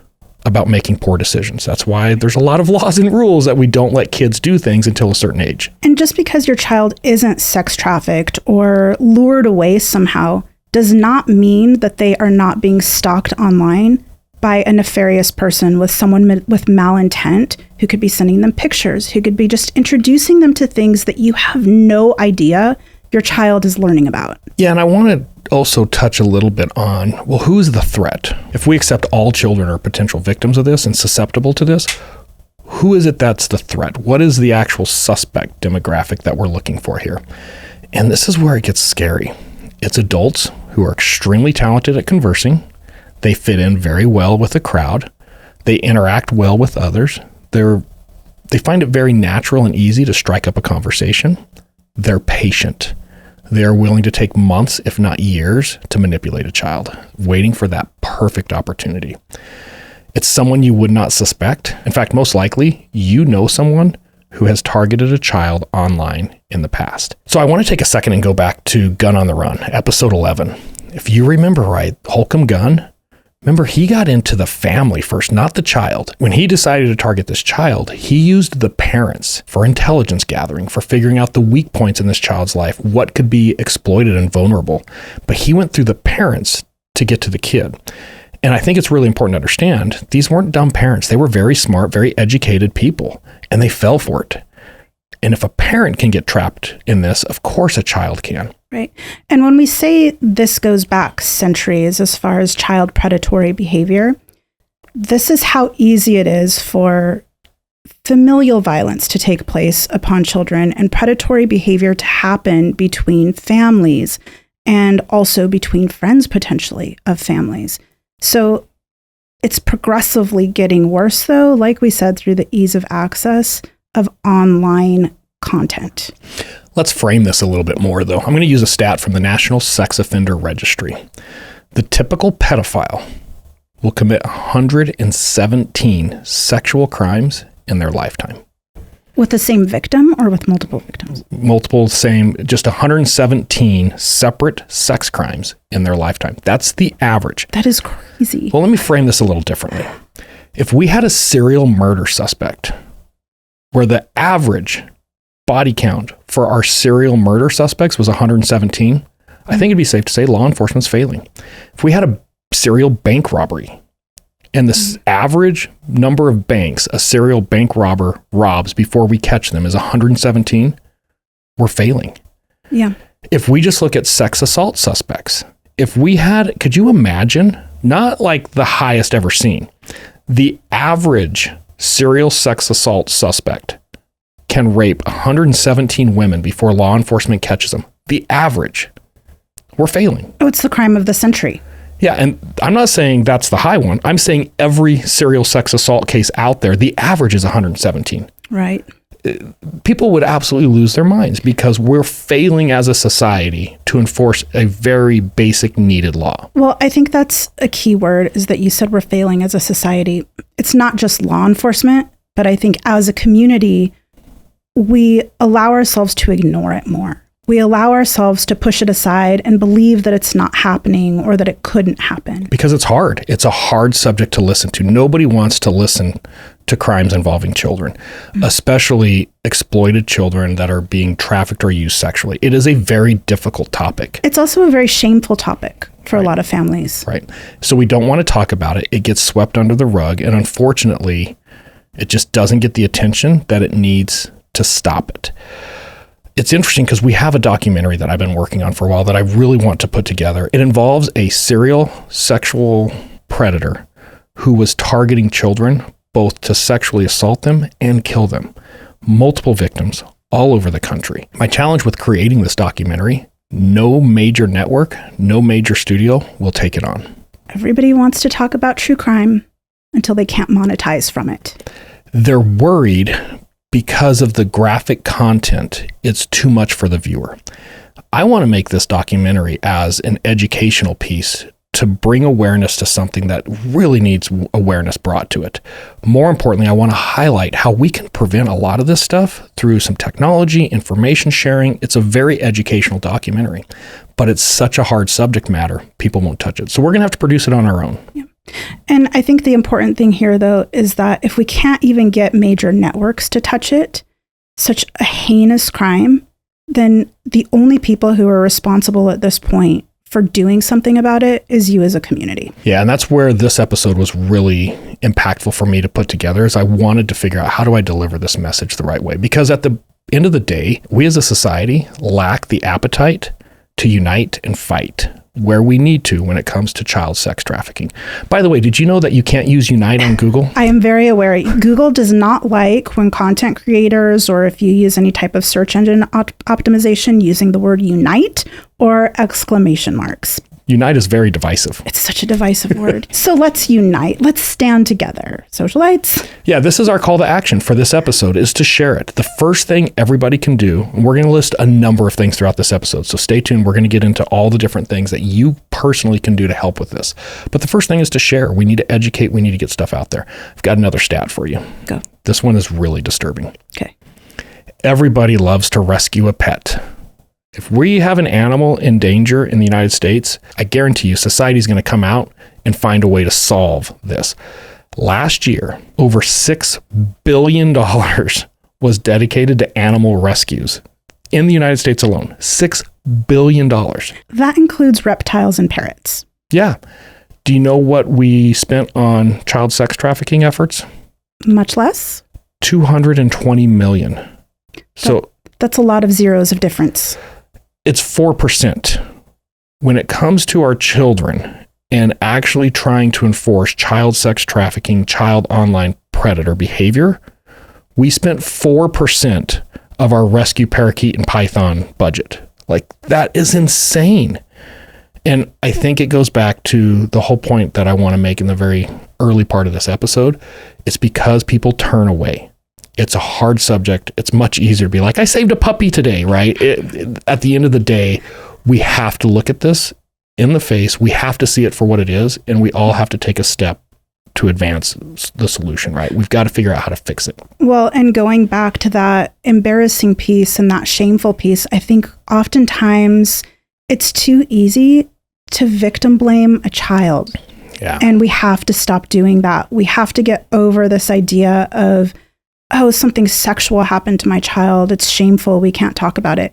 Speaker 3: about making poor decisions. That's why there's a lot of laws and rules that we don't let kids do things until a certain age.
Speaker 1: And just because your child isn't sex trafficked or lured away somehow does not mean that they are not being stalked online by a nefarious person with someone with malintent who could be sending them pictures, who could be just introducing them to things that you have no idea your child is learning about.
Speaker 3: Yeah, and I want to also touch a little bit on, well, who's the threat? If we accept all children are potential victims of this and susceptible to this, who is it that's the threat? What is the actual suspect demographic that we're looking for here? And this is where it gets scary. It's adults who are extremely talented at conversing. They fit in very well with the crowd. They interact well with others. They find it very natural and easy to strike up a conversation. They're patient. They're willing to take months, if not years, to manipulate a child, waiting for that perfect opportunity. It's someone you would not suspect. In fact, most likely, you know someone who has targeted a child online in the past. So I want to take a second and go back to Gun on the Run, episode 11. If you remember right, Holcomb Gunn, remember he got into the family first, not the child. When he decided to target this child, he used the parents for intelligence gathering, for figuring out the weak points in this child's life, what could be exploited and vulnerable. But he went through the parents to get to the kid. And I think it's really important to understand, these weren't dumb parents. They were very smart, very educated people, and they fell for it. And if a parent can get trapped in this, of course a child can.
Speaker 1: Right. And when we say this goes back centuries as far as child predatory behavior, this is how easy it is for familial violence to take place upon children and predatory behavior to happen between families and also between friends potentially of families. So It's progressively getting worse, though, like we said, through the ease of access of online content.
Speaker 3: Let's frame this a little bit more, though. I'm going to use a stat from the National Sex Offender Registry. The typical pedophile will commit 117 sexual crimes in their lifetime.
Speaker 1: With the same victim or with multiple victims?
Speaker 3: Multiple, same, just 117 separate sex crimes in their lifetime. That's the average.
Speaker 1: That is crazy.
Speaker 3: Well, let me frame this a little differently. If we had a serial murder suspect where the average body count for our serial murder suspects was 117, I think it'd be safe to say law enforcement's failing. If we had a serial bank robbery and the average number of banks a serial bank robber robs before we catch them is 117, we're failing.
Speaker 1: Yeah.
Speaker 3: If we just look at sex assault suspects, if we had, could you imagine, not like the highest ever seen, the average serial sex assault suspect can rape 117 women before law enforcement catches them. The average. We're failing.
Speaker 1: Oh, it's the crime of the century.
Speaker 3: Yeah, and I'm not saying that's the high one. I'm saying every serial sex assault case out there, the average is 117.
Speaker 1: Right.
Speaker 3: People would absolutely lose their minds because we're failing as a society to enforce a very basic needed law.
Speaker 1: Well, I think that's a key word, is that you said we're failing as a society. It's not just law enforcement, but I think as a community, we allow ourselves to ignore it more. We allow ourselves to push it aside and believe that it's not happening or that it couldn't happen.
Speaker 3: Because it's hard. It's a hard subject to listen to. Nobody wants to listen to crimes involving children, especially exploited children that are being trafficked or used sexually. It is a very difficult topic.
Speaker 1: It's also a very shameful topic for a lot of families.
Speaker 3: Right. So we don't want to talk about it. It gets swept under the rug. And unfortunately, it just doesn't get the attention that it needs to stop it. It's interesting because we have a documentary that I've been working on for a while that I really want to put together. It involves a serial sexual predator who was targeting children both to sexually assault them and kill them. Multiple victims all over the country. My challenge with creating this documentary, no major network, no major studio will take it on.
Speaker 1: Everybody wants to talk about true crime until they can't monetize from it.
Speaker 3: They're worried because of the graphic content, it's too much for the viewer. I want to make this documentary as an educational piece to bring awareness to something that really needs awareness brought to it. More importantly, I want to highlight how we can prevent a lot of this stuff through some technology, information sharing. It's a very educational documentary, but it's such a hard subject matter, people won't touch it. So we're going to have to produce it on our own.
Speaker 1: Yeah. And I think the important thing here, though, is that if we can't even get major networks to touch it, such a heinous crime, then the only people who are responsible at this point for doing something about it is you as a community.
Speaker 3: Yeah, and that's where this episode was really impactful for me to put together, is I wanted to figure out how do I deliver this message the right way? Because at the end of the day, we as a society lack the appetite to unite and fight where we need to when it comes to child sex trafficking. By the way, did you know that you can't use Unite on Google?
Speaker 1: I am very aware. Google does not like when content creators, or if you use any type of search engine optimization, using the word unite or exclamation marks.
Speaker 3: Unite is very divisive.
Speaker 1: It's such a divisive word. So let's unite. Let's stand together. Socialites.
Speaker 3: Yeah, this is our call to action for this episode, is to share it. The first thing everybody can do, and we're going to list a number of things throughout this episode, so stay tuned. We're going to get into all the different things that you personally can do to help with this. But the first thing is to share. We need to educate. We need to get stuff out there. I've got another stat for you.
Speaker 1: Go.
Speaker 3: This one is really disturbing.
Speaker 1: Okay.
Speaker 3: Everybody loves to rescue a pet. If we have an animal in danger in the United States, I guarantee you society is going to come out and find a way to solve this. Last year, over $6 billion was dedicated to animal rescues in the United States alone. $6 billion.
Speaker 1: That includes reptiles and parrots.
Speaker 3: Yeah. Do you know what we spent on child sex trafficking efforts?
Speaker 1: Much less?
Speaker 3: $220 million. So
Speaker 1: that's a lot of zeros of difference.
Speaker 3: It's 4%. When it comes to our children and actually trying to enforce child sex trafficking, child online predator behavior, we spent 4% of our rescue parakeet and python budget. Like, that is insane. And I think it goes back to the whole point that I want to make in the very early part of this episode. It's because people turn away. It's a hard subject. It's much easier to be like, I saved a puppy today, right? At the end of the day, we have to look at this in the face. We have to see it for what it is. And we all have to take a step to advance the solution, right? We've got to figure out how to fix it.
Speaker 1: Well, and going back to that embarrassing piece and that shameful piece, I think oftentimes it's too easy to victim blame a child.
Speaker 3: Yeah.
Speaker 1: And we have to stop doing that. We have to get over this idea of, oh, something sexual happened to my child. It's shameful. We can't talk about it.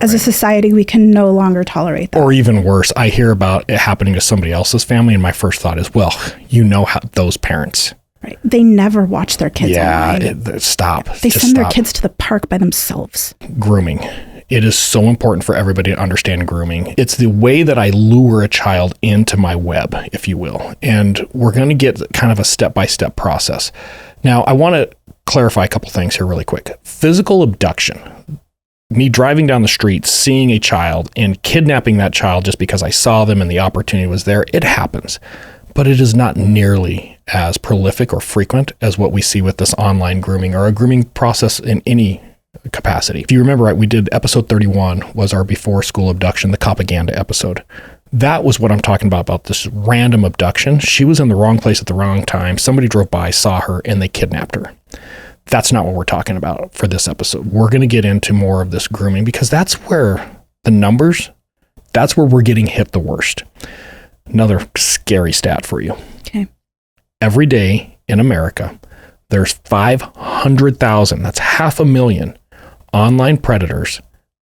Speaker 1: As a society, we can no longer tolerate that.
Speaker 3: Or even worse, I hear about it happening to somebody else's family, and my first thought is, well, you know how those parents.
Speaker 1: Right. They never watch their kids online.
Speaker 3: Stop.
Speaker 1: They send their kids to the park by themselves.
Speaker 3: Grooming. It is so important for everybody to understand grooming. It's the way that I lure a child into my web, if you will. And we're going to get kind of a step-by-step process. Now, I want to clarify a couple things here really quick. Physical abduction. Me driving down the street, seeing a child and kidnapping that child just because I saw them and the opportunity was there, it happens. But it is not nearly as prolific or frequent as what we see with this online grooming or a grooming process in any capacity. If you remember right, we did episode 31 was our before school abduction, the propaganda episode. That was what I'm talking about this random abduction. She was in the wrong place at the wrong time. Somebody drove by, saw her, and they kidnapped her. That's not what we're talking about for this episode. We're going to get into more of this grooming because that's where the numbers, that's where we're getting hit the worst. Another scary stat for you.
Speaker 1: Okay.
Speaker 3: Every day in America, there's 500,000, that's 500,000 online predators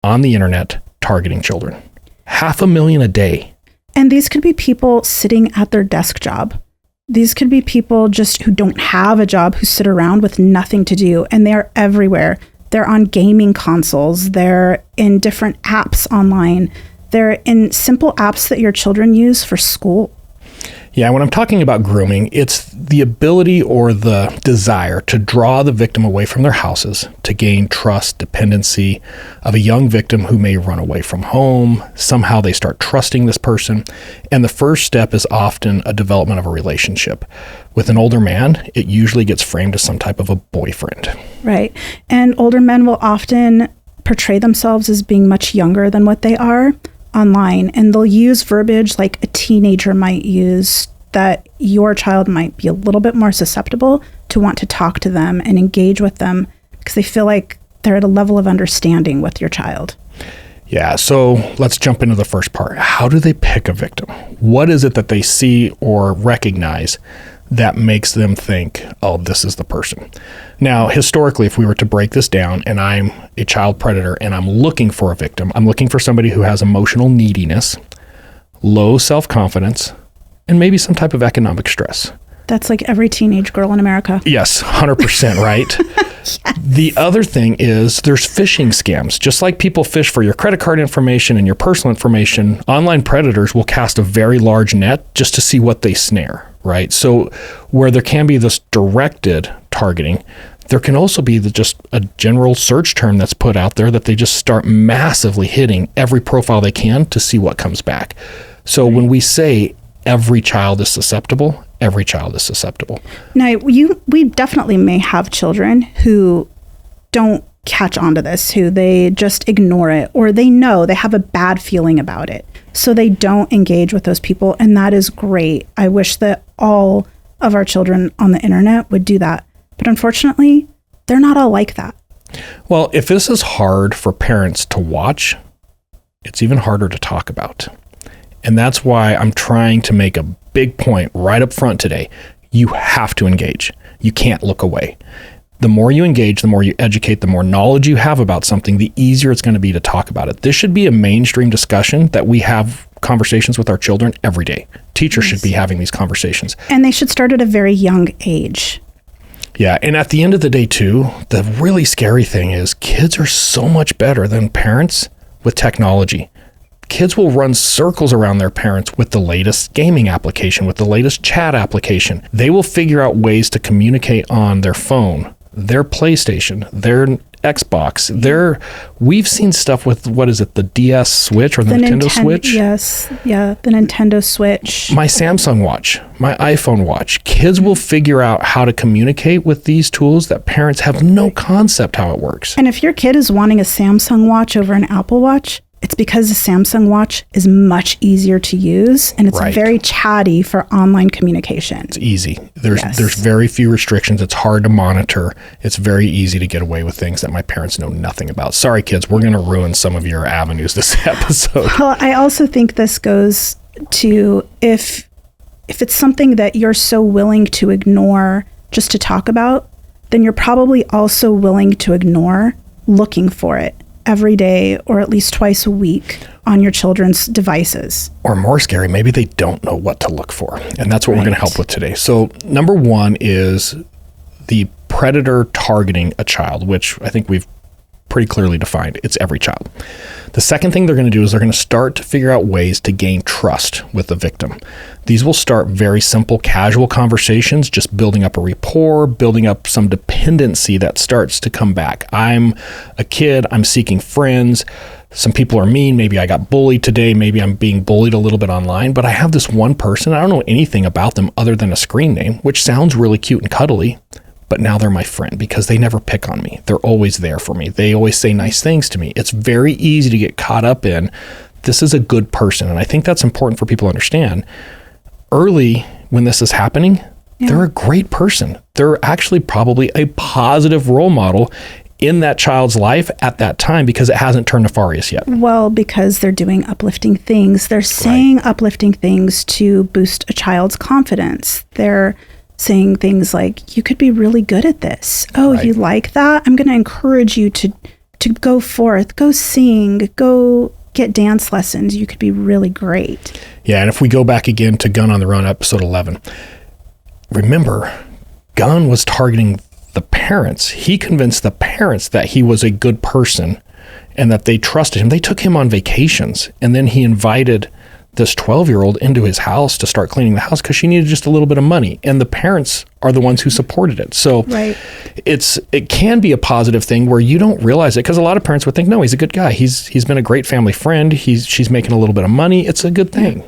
Speaker 3: on the internet targeting children. 500,000 a day.
Speaker 1: And these could be people sitting at their desk job. These could be people just who don't have a job, who sit around with nothing to do, and they're everywhere. They're on gaming consoles. They're in different apps online. They're in simple apps that your children use for school.
Speaker 3: Yeah, when I'm talking about grooming, it's the ability or the desire to draw the victim away from their houses to gain trust, dependency of a young victim who may run away from home. Somehow they start trusting this person. And the first step is often a development of a relationship. With an older man, it usually gets framed as some type of a boyfriend.
Speaker 1: Right. And older men will often portray themselves as being much younger than what they are online, and they'll use verbiage like a teenager might use that your child might be a little bit more susceptible to want to talk to them and engage with them because they feel like they're at a level of understanding with your child.
Speaker 3: Yeah, so let's jump into the first part. How do they pick a victim? What is it that they see or recognize that makes them think, oh, this is the person? Now, historically, if we were to break this down and I'm a child predator and I'm looking for a victim, I'm looking for somebody who has emotional neediness, low self-confidence, and maybe some type of economic stress.
Speaker 1: That's like every teenage girl in America.
Speaker 3: Yes, 100%, right? Yes. The other thing is there's phishing scams. Just like people fish for your credit card information and your personal information, online predators will cast a very large net just to see what they snare, right? So where there can be this directed targeting, there can also be just a general search term that's put out there that they just start massively hitting every profile they can to see what comes back. So when we say every child is susceptible, every child is susceptible.
Speaker 1: Now, we definitely may have children who don't catch on to this, who they just ignore it, or they know they have a bad feeling about it. So they don't engage with those people. And that is great. I wish that all of our children on the internet would do that. But unfortunately, they're not all like that.
Speaker 3: Well, if this is hard for parents to watch, it's even harder to talk about. And that's why I'm trying to make a big point right up front today. You have to engage. You can't look away. The more you engage, the more you educate, the more knowledge you have about something, the easier it's going to be to talk about it. This should be a mainstream discussion that we have conversations with our children every day. Teachers should be having these conversations.
Speaker 1: And they should start at a very young age.
Speaker 3: Yeah, and at the end of the day, too, the really scary thing is kids are so much better than parents with technology. Kids will run circles around their parents with the latest gaming application, with the latest chat application. They will figure out ways to communicate on their phone, their PlayStation, their Xbox. We've seen stuff with, what is it, the DS Switch or the Nintendo Switch?
Speaker 1: Yes, yeah, the Nintendo Switch.
Speaker 3: My Samsung Watch, my iPhone Watch. Kids will figure out how to communicate with these tools that parents have no concept how it works.
Speaker 1: And if your kid is wanting a Samsung Watch over an Apple Watch, it's because the Samsung Watch is much easier to use, and it's very chatty for online communication.
Speaker 3: It's easy. There's very few restrictions. It's hard to monitor. It's very easy to get away with things that my parents know nothing about. Sorry, kids, we're going to ruin some of your avenues this episode.
Speaker 1: Well, I also think this goes to if it's something that you're so willing to ignore just to talk about, then you're probably also willing to ignore looking for it every day or at least twice a week on your children's devices.
Speaker 3: Or more scary, maybe they don't know what to look for. And that's what we're going to help with today. So number one is the predator targeting a child, which I think we've pretty clearly defined. It's every child. The second thing they're going to do is they're going to start to figure out ways to gain trust with the victim. These will start very simple, casual conversations, just building up a rapport, building up some dependency that starts to come back. I'm a kid, I'm seeking friends. Some people are mean. Maybe I got bullied today. Maybe I'm being bullied a little bit online, but I have this one person. I don't know anything about them other than a screen name, which sounds really cute and cuddly. But now they're my friend because they never pick on me. They're always there for me. They always say nice things to me. It's very easy to get caught up in, this is a good person. And I think that's important for people to understand. Early, when this is happening, they're a great person. They're actually probably a positive role model in that child's life at that time because it hasn't turned nefarious yet.
Speaker 1: Well, because they're doing uplifting things. They're saying uplifting things to boost a child's confidence. They're saying things like, you could be really good at this. Oh, you like that? I'm going to encourage you to go forth, go sing, go get dance lessons. You could be really great.
Speaker 3: Yeah, and if we go back again to Gun on the Run, episode 11, remember, Gun was targeting the parents. He convinced the parents that he was a good person and that they trusted him. They took him on vacations, and then he invited this 12-year-old into his house to start cleaning the house because she needed just a little bit of money. And the parents are the ones who supported it. So it can be a positive thing where you don't realize it because a lot of parents would think, no, he's a good guy. He's been a great family friend. She's making a little bit of money. It's a good thing.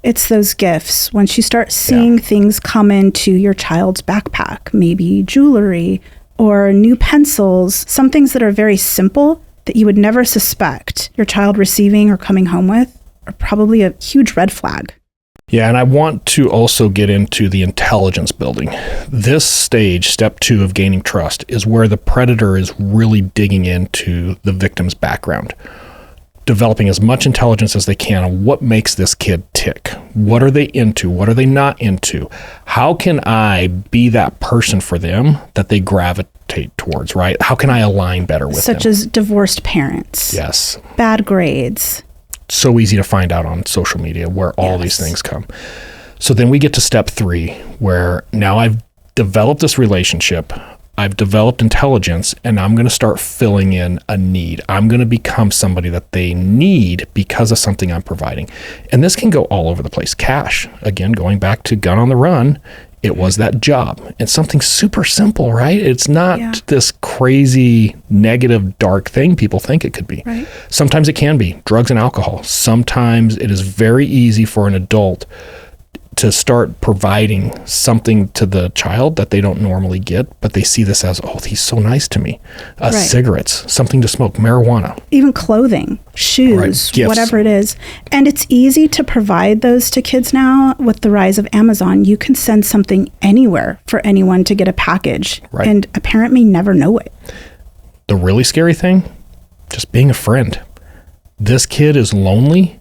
Speaker 1: It's those gifts. Once you start seeing things come into your child's backpack, maybe jewelry or new pencils, some things that are very simple that you would never suspect your child receiving or coming home with, are probably a huge red flag.
Speaker 3: Yeah, and I want to also get into the intelligence building. This stage, step 2 of gaining trust, is where the predator is really digging into the victim's background, developing as much intelligence as they can on what makes this kid tick. What are they into? What are they not into? How can I be that person for them that they gravitate towards, right? How can I align better with them?
Speaker 1: Such as divorced parents.
Speaker 3: Yes.
Speaker 1: Bad grades.
Speaker 3: So easy to find out on social media where all these things come. So then we get to step 3, where now I've developed this relationship, I've developed intelligence, and I'm going to start filling in a need. I'm going to become somebody that they need because of something I'm providing. And this can go all over the place. Cash, again, going back to Gun on the Run, it was that job. It's something super simple, right? It's not this crazy, negative, dark thing people think it could be.
Speaker 1: Right.
Speaker 3: Sometimes it can be drugs and alcohol. Sometimes it is very easy for an adult to start providing something to the child that they don't normally get, but they see this as, oh, he's so nice to me. Cigarettes, something to smoke, marijuana.
Speaker 1: Even clothing, shoes, whatever it is. And it's easy to provide those to kids now with the rise of Amazon. You can send something anywhere for anyone to get a package. And a parent may never know it.
Speaker 3: The really scary thing, just being a friend. This kid is lonely.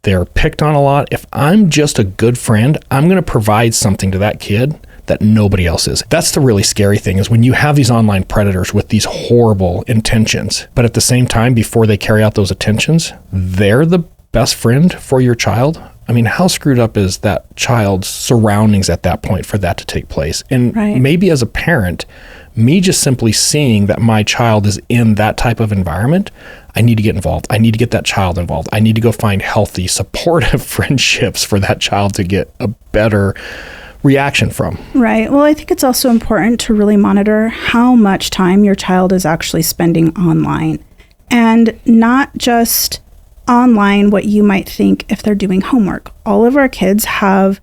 Speaker 3: They're picked on a lot. If I'm just a good friend, I'm going to provide something to that kid that nobody else is. That's the really scary thing, is when you have these online predators with these horrible intentions, but at the same time, before they carry out those intentions, they're the best friend for your child. I mean, how screwed up is that child's surroundings at that point for that to take place? And maybe as a parent, me just simply seeing that my child is in that type of environment, I need to get involved. I need to get that child involved. I need to go find healthy, supportive friendships for that child to get a better reaction from.
Speaker 1: Right. Well, I think it's also important to really monitor how much time your child is actually spending online. And not just online what you might think if they're doing homework. All of our kids have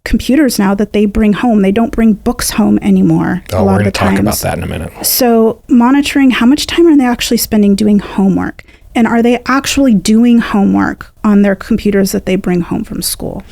Speaker 1: computers now that they bring home. They don't bring books home anymore.
Speaker 3: Oh, we're going to talk about that in a minute.
Speaker 1: So monitoring how much time are they actually spending doing homework? And are they actually doing homework on their computers that they bring home from school?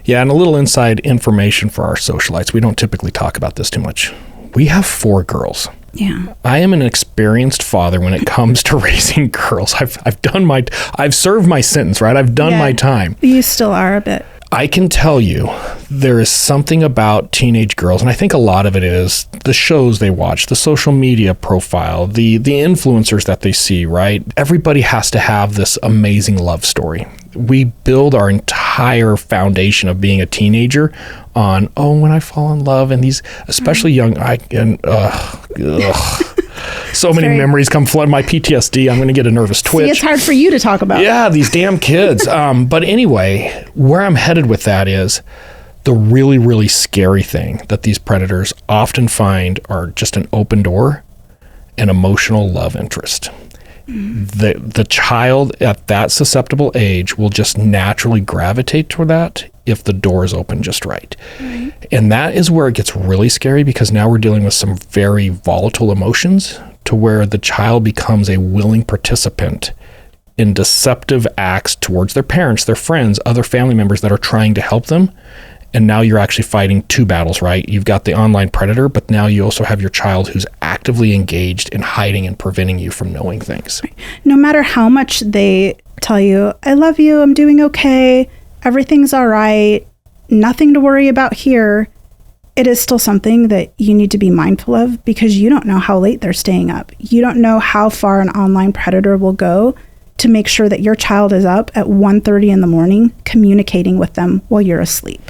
Speaker 3: Yeah, and a little inside information for our socialites. We don't typically talk about this too much. We have 4 girls.
Speaker 1: Yeah.
Speaker 3: I am an experienced father when it comes to raising girls. I've served my sentence, right? I've done my time.
Speaker 1: You still are a bit.
Speaker 3: I can tell you there is something about teenage girls, and I think a lot of it is the shows they watch, the social media profile, the influencers that they see, right? Everybody has to have this amazing love story. We build our entire foundation of being a teenager on, when I fall in love, and these, especially young, so many memories come flooding my PTSD. I'm going to get a nervous twitch.
Speaker 1: See, it's hard for you to talk about.
Speaker 3: Yeah, these damn kids. But anyway, where I'm headed with that is the really, really scary thing that these predators often find are just an open door, an emotional love interest. The child at that susceptible age will just naturally gravitate toward that if the door is open just right. And that is where it gets really scary, because now we're dealing with some very volatile emotions to where the child becomes a willing participant in deceptive acts towards their parents, their friends, other family members that are trying to help them. And now you're actually fighting 2 battles, right? You've got the online predator, but now you also have your child who's actively engaged in hiding and preventing you from knowing things.
Speaker 1: No matter how much they tell you, I love you, I'm doing okay, everything's all right, nothing to worry about here, it is still something that you need to be mindful of, because you don't know how late they're staying up. You don't know how far an online predator will go to make sure that your child is up at 1:30 in the morning communicating with them while you're asleep.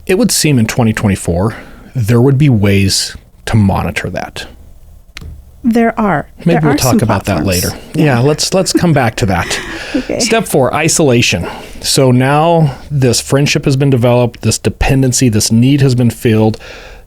Speaker 3: It would seem in 2024, there would be ways to monitor that.
Speaker 1: There are.
Speaker 3: Maybe we'll talk about that later. Yeah, let's come back to that.
Speaker 1: Okay.
Speaker 3: Step 4, isolation. So now this friendship has been developed, this dependency, this need has been filled.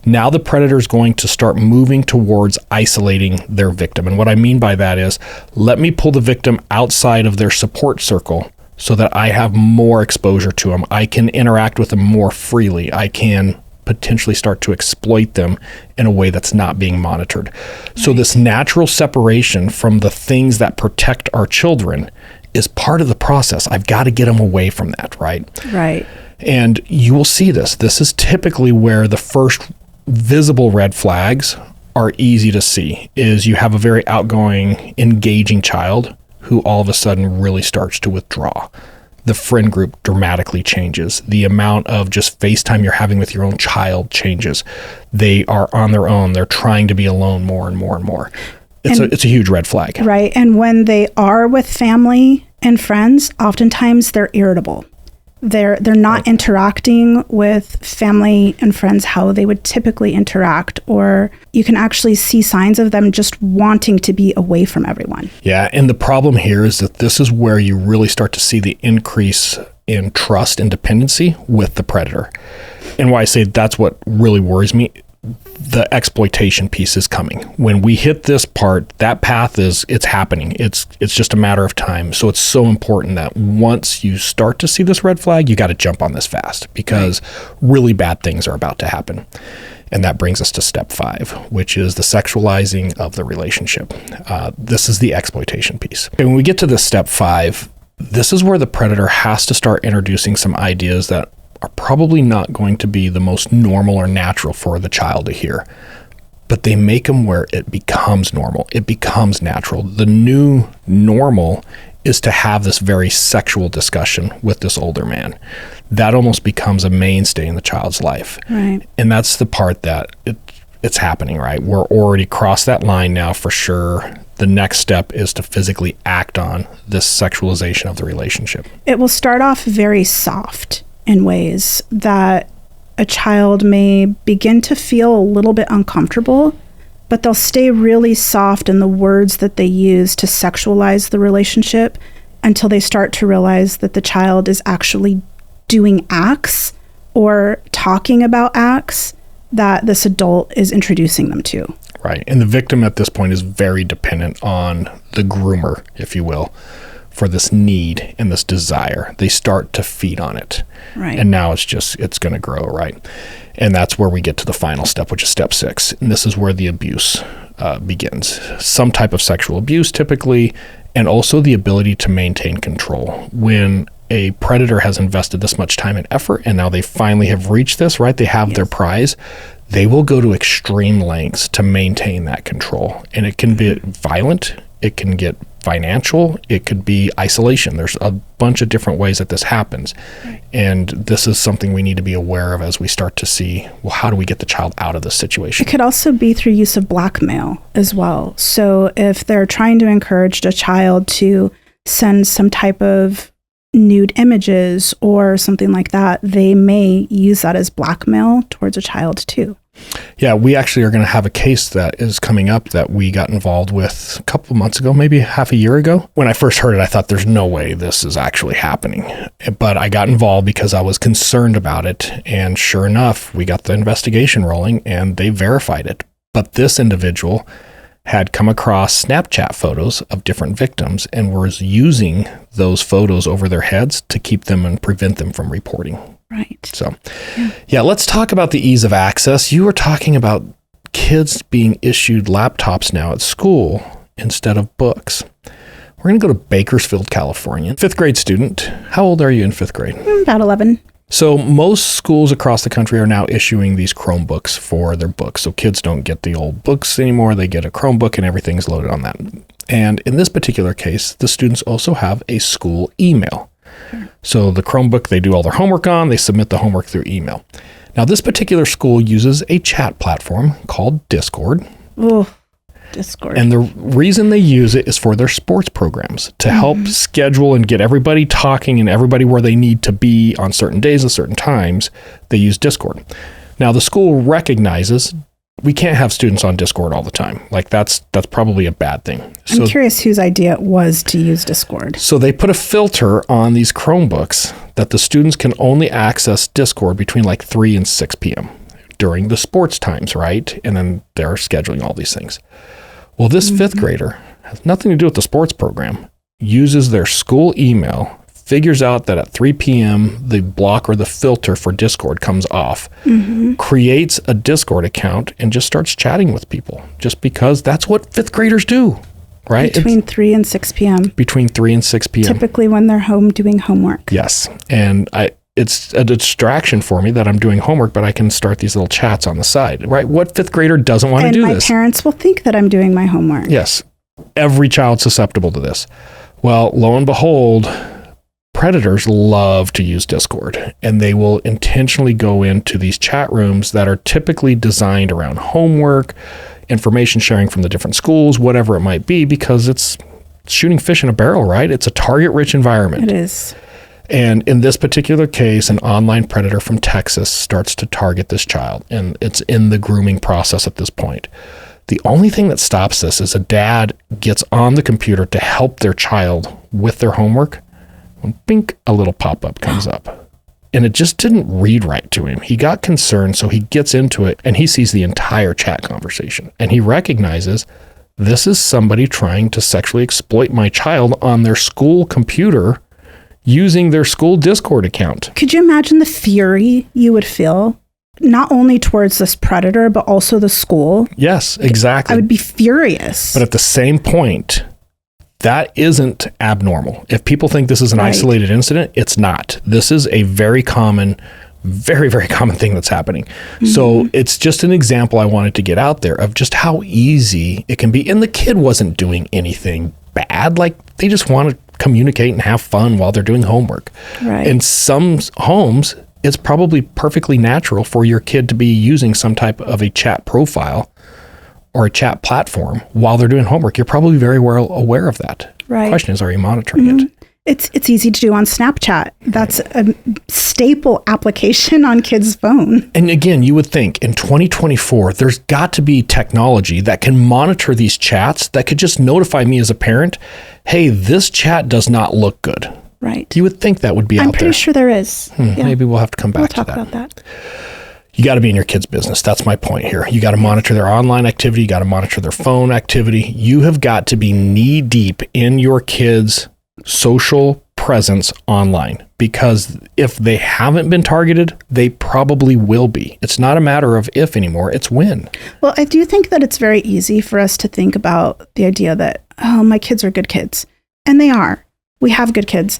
Speaker 3: Now the predator is going to start moving towards isolating their victim. And what I mean by that is, let me pull the victim outside of their support circle so that I have more exposure to them. I can interact with them more freely. I can potentially start to exploit them in a way that's not being monitored. So this natural separation from the things that protect our children is part of the process. I've got to get them away from that, right?
Speaker 1: Right.
Speaker 3: And you will see this. This is typically where the first visible red flags are easy to see, is you have a very outgoing, engaging child who all of a sudden really starts to withdraw. The friend group dramatically changes. The amount of just FaceTime you're having with your own child changes. They are on their own. They're trying to be alone more and more and more. It's a huge red flag.
Speaker 1: Right. And when they are with family and friends, oftentimes they're irritable. They're not interacting with family and friends how they would typically interact, or you can actually see signs of them just wanting to be away from everyone.
Speaker 3: Yeah, and the problem here is that this is where you really start to see the increase in trust and dependency with the predator. And why I say that's what really worries me, the exploitation piece is coming. When we hit this part, that path it's happening. It's just a matter of time. So it's so important that once you start to see this red flag, you got to jump on this fast, because really bad things are about to happen. And that brings us to step 5, which is the sexualizing of the relationship. This is the exploitation piece. And when we get to this step 5, this is where the predator has to start introducing some ideas that are probably not going to be the most normal or natural for the child to hear, but they make them where it becomes normal. It becomes natural. The new normal is to have this very sexual discussion with this older man. That almost becomes a mainstay in the child's life.
Speaker 1: Right.
Speaker 3: And that's the part that it's happening, right? We're already crossed that line now for sure. The next step is to physically act on this sexualization of the relationship.
Speaker 1: It will start off very soft in ways that a child may begin to feel a little bit uncomfortable, but they'll stay really soft in the words that they use to sexualize the relationship until they start to realize that the child is actually doing acts or talking about acts that this adult is introducing them to.
Speaker 3: Right. And the victim at this point is very dependent on the groomer, if you will, for this need and this desire. They start to feed on it.
Speaker 1: Right.
Speaker 3: And now it's going to grow, right? And that's where we get to the final step, which is step 6. And this is where the abuse begins. Some type of sexual abuse typically, and also the ability to maintain control. When a predator has invested this much time and effort, and now they finally have reached this, right? They have their prize. They will go to extreme lengths to maintain that control. And it can be violent. It can get financial. It could be isolation. There's a bunch of different ways that this happens. Right. And this is something we need to be aware of as we start to see, well, how do we get the child out of this situation?
Speaker 1: It could also be through use of blackmail as well. So if they're trying to encourage a child to send some type of nude images or something like that, they may use that as blackmail towards a child too.
Speaker 3: Yeah, we actually are going to have a case that is coming up that we got involved with a couple of months ago, maybe half a year ago. When I first heard it, I thought there's no way this is actually happening. But I got involved because I was concerned about it. And sure enough, we got the investigation rolling and they verified it. But this individual had come across Snapchat photos of different victims and was using those photos over their heads to keep them and prevent them from reporting.
Speaker 1: Right.
Speaker 3: So, yeah, let's talk about the ease of access. You were talking about kids being issued laptops now at school instead of books. We're going to go to Bakersfield, California. 5th grade student. How old are you in 5th grade?
Speaker 1: About 11.
Speaker 3: So most schools across the country are now issuing these Chromebooks for their books. So kids don't get the old books anymore. They get a Chromebook and everything's loaded on that. And in this particular case, the students also have a school email. So the Chromebook, they do all their homework on, they submit the homework through email. Now, this particular school uses a chat platform called Discord.
Speaker 1: Oh, Discord.
Speaker 3: And the reason they use it is for their sports programs to help schedule and get everybody talking and everybody where they need to be on certain days and certain times. They use Discord. Now, the school recognizes we can't have students on Discord all the time. Like that's probably a bad thing.
Speaker 1: I'm curious whose idea it was to use Discord.
Speaker 3: So they put a filter on these Chromebooks that the students can only access Discord between like 3 and 6 p.m. during the sports times, right? And then they're scheduling all these things. Well, this 5th grader has nothing to do with the sports program, uses their school email, figures out that at 3 p.m. the block or the filter for Discord comes off, creates a Discord account, and just starts chatting with people just because that's what 5th graders do, right?
Speaker 1: Between 3 and 6 p.m.
Speaker 3: Between 3 and 6 p.m.
Speaker 1: Typically when they're home doing homework.
Speaker 3: Yes. And it's a distraction for me that I'm doing homework, but I can start these little chats on the side, right? What 5th grader doesn't want to do this?
Speaker 1: And my parents will think that I'm doing my homework.
Speaker 3: Yes. Every child's susceptible to this. Well, lo and behold, predators love to use Discord, and they will intentionally go into these chat rooms that are typically designed around homework, information sharing from the different schools, whatever it might be, because it's shooting fish in a barrel, right? It's a target-rich environment.
Speaker 1: It is.
Speaker 3: And in this particular case, an online predator from Texas starts to target this child, and it's in the grooming process at this point. The only thing that stops this is a dad gets on the computer to help their child with their homework. When bink, a little pop-up comes up. And it just didn't read right to him. He got concerned, so he gets into it, and he sees the entire chat conversation. And he recognizes this is somebody trying to sexually exploit my child on their school computer using their school Discord account.
Speaker 1: Could you imagine the fury you would feel? Not only towards this predator, but also the school?
Speaker 3: Yes, exactly.
Speaker 1: I would be furious.
Speaker 3: But at the same point, that isn't abnormal. If people think this is an isolated incident, it's not. This is a very common, very, very common thing that's happening. So it's just an example I wanted to get out there of just how easy it can be. And the kid wasn't doing anything bad. Like they just want to communicate and have fun while they're doing homework.
Speaker 1: Right.
Speaker 3: In some homes, it's probably perfectly natural for your kid to be using some type of a chat profile or a chat platform while they're doing homework. You're probably very well aware of that.
Speaker 1: Right.
Speaker 3: The question is, are you monitoring it?
Speaker 1: It's easy to do on Snapchat. That's a staple application on kids' phone.
Speaker 3: And again, you would think in 2024, there's got to be technology that can monitor these chats that could just notify me as a parent, hey, this chat does not look good.
Speaker 1: Right.
Speaker 3: You would think that would be out there.
Speaker 1: I'm pretty sure there is. Yeah.
Speaker 3: Maybe we'll have to come back to that.
Speaker 1: We'll talk about that.
Speaker 3: You got to be in your kids' business. That's my point here. You got to monitor their online activity. You got to monitor their phone activity. You have got to be knee deep in your kids' social presence online, because if they haven't been targeted, they probably will be. It's not a matter of if anymore, it's when.
Speaker 1: Well, I do think that it's very easy for us to think about the idea that, oh, my kids are good kids. And they are. We have good kids.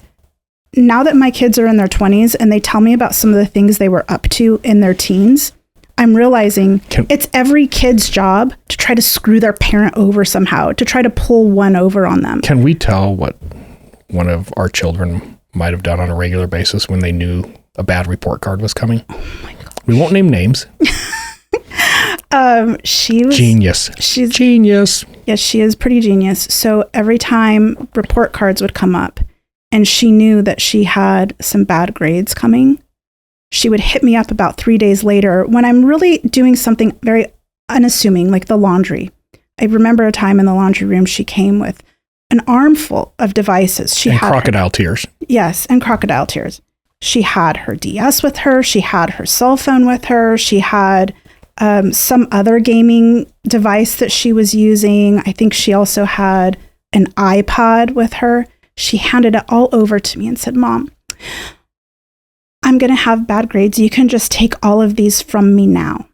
Speaker 1: Now that my kids are in their 20s and they tell me about some of the things they were up to in their teens, I'm realizing it's every kid's job to try to screw their parent over somehow, to try to pull one over on them.
Speaker 3: Can we tell what one of our children might have done on a regular basis when they knew a bad report card was coming?
Speaker 1: Oh my God.
Speaker 3: We won't name names.
Speaker 1: She was
Speaker 3: genius. She's genius.
Speaker 1: Yes, she is pretty genius. So every time report cards would come up and she knew that she had some bad grades coming, she would hit me up about 3 days later when I'm really doing something very unassuming, like the laundry. I remember a time in the laundry room, she came with an armful of devices. She had
Speaker 3: crocodile tears.
Speaker 1: Yes, and crocodile tears. She had her DS with her. She had her cell phone with her. She had some other gaming device that she was using. I think she also had an iPod with her. She handed it all over to me and said, Mom, I'm going to have bad grades. You can just take all of these from me now.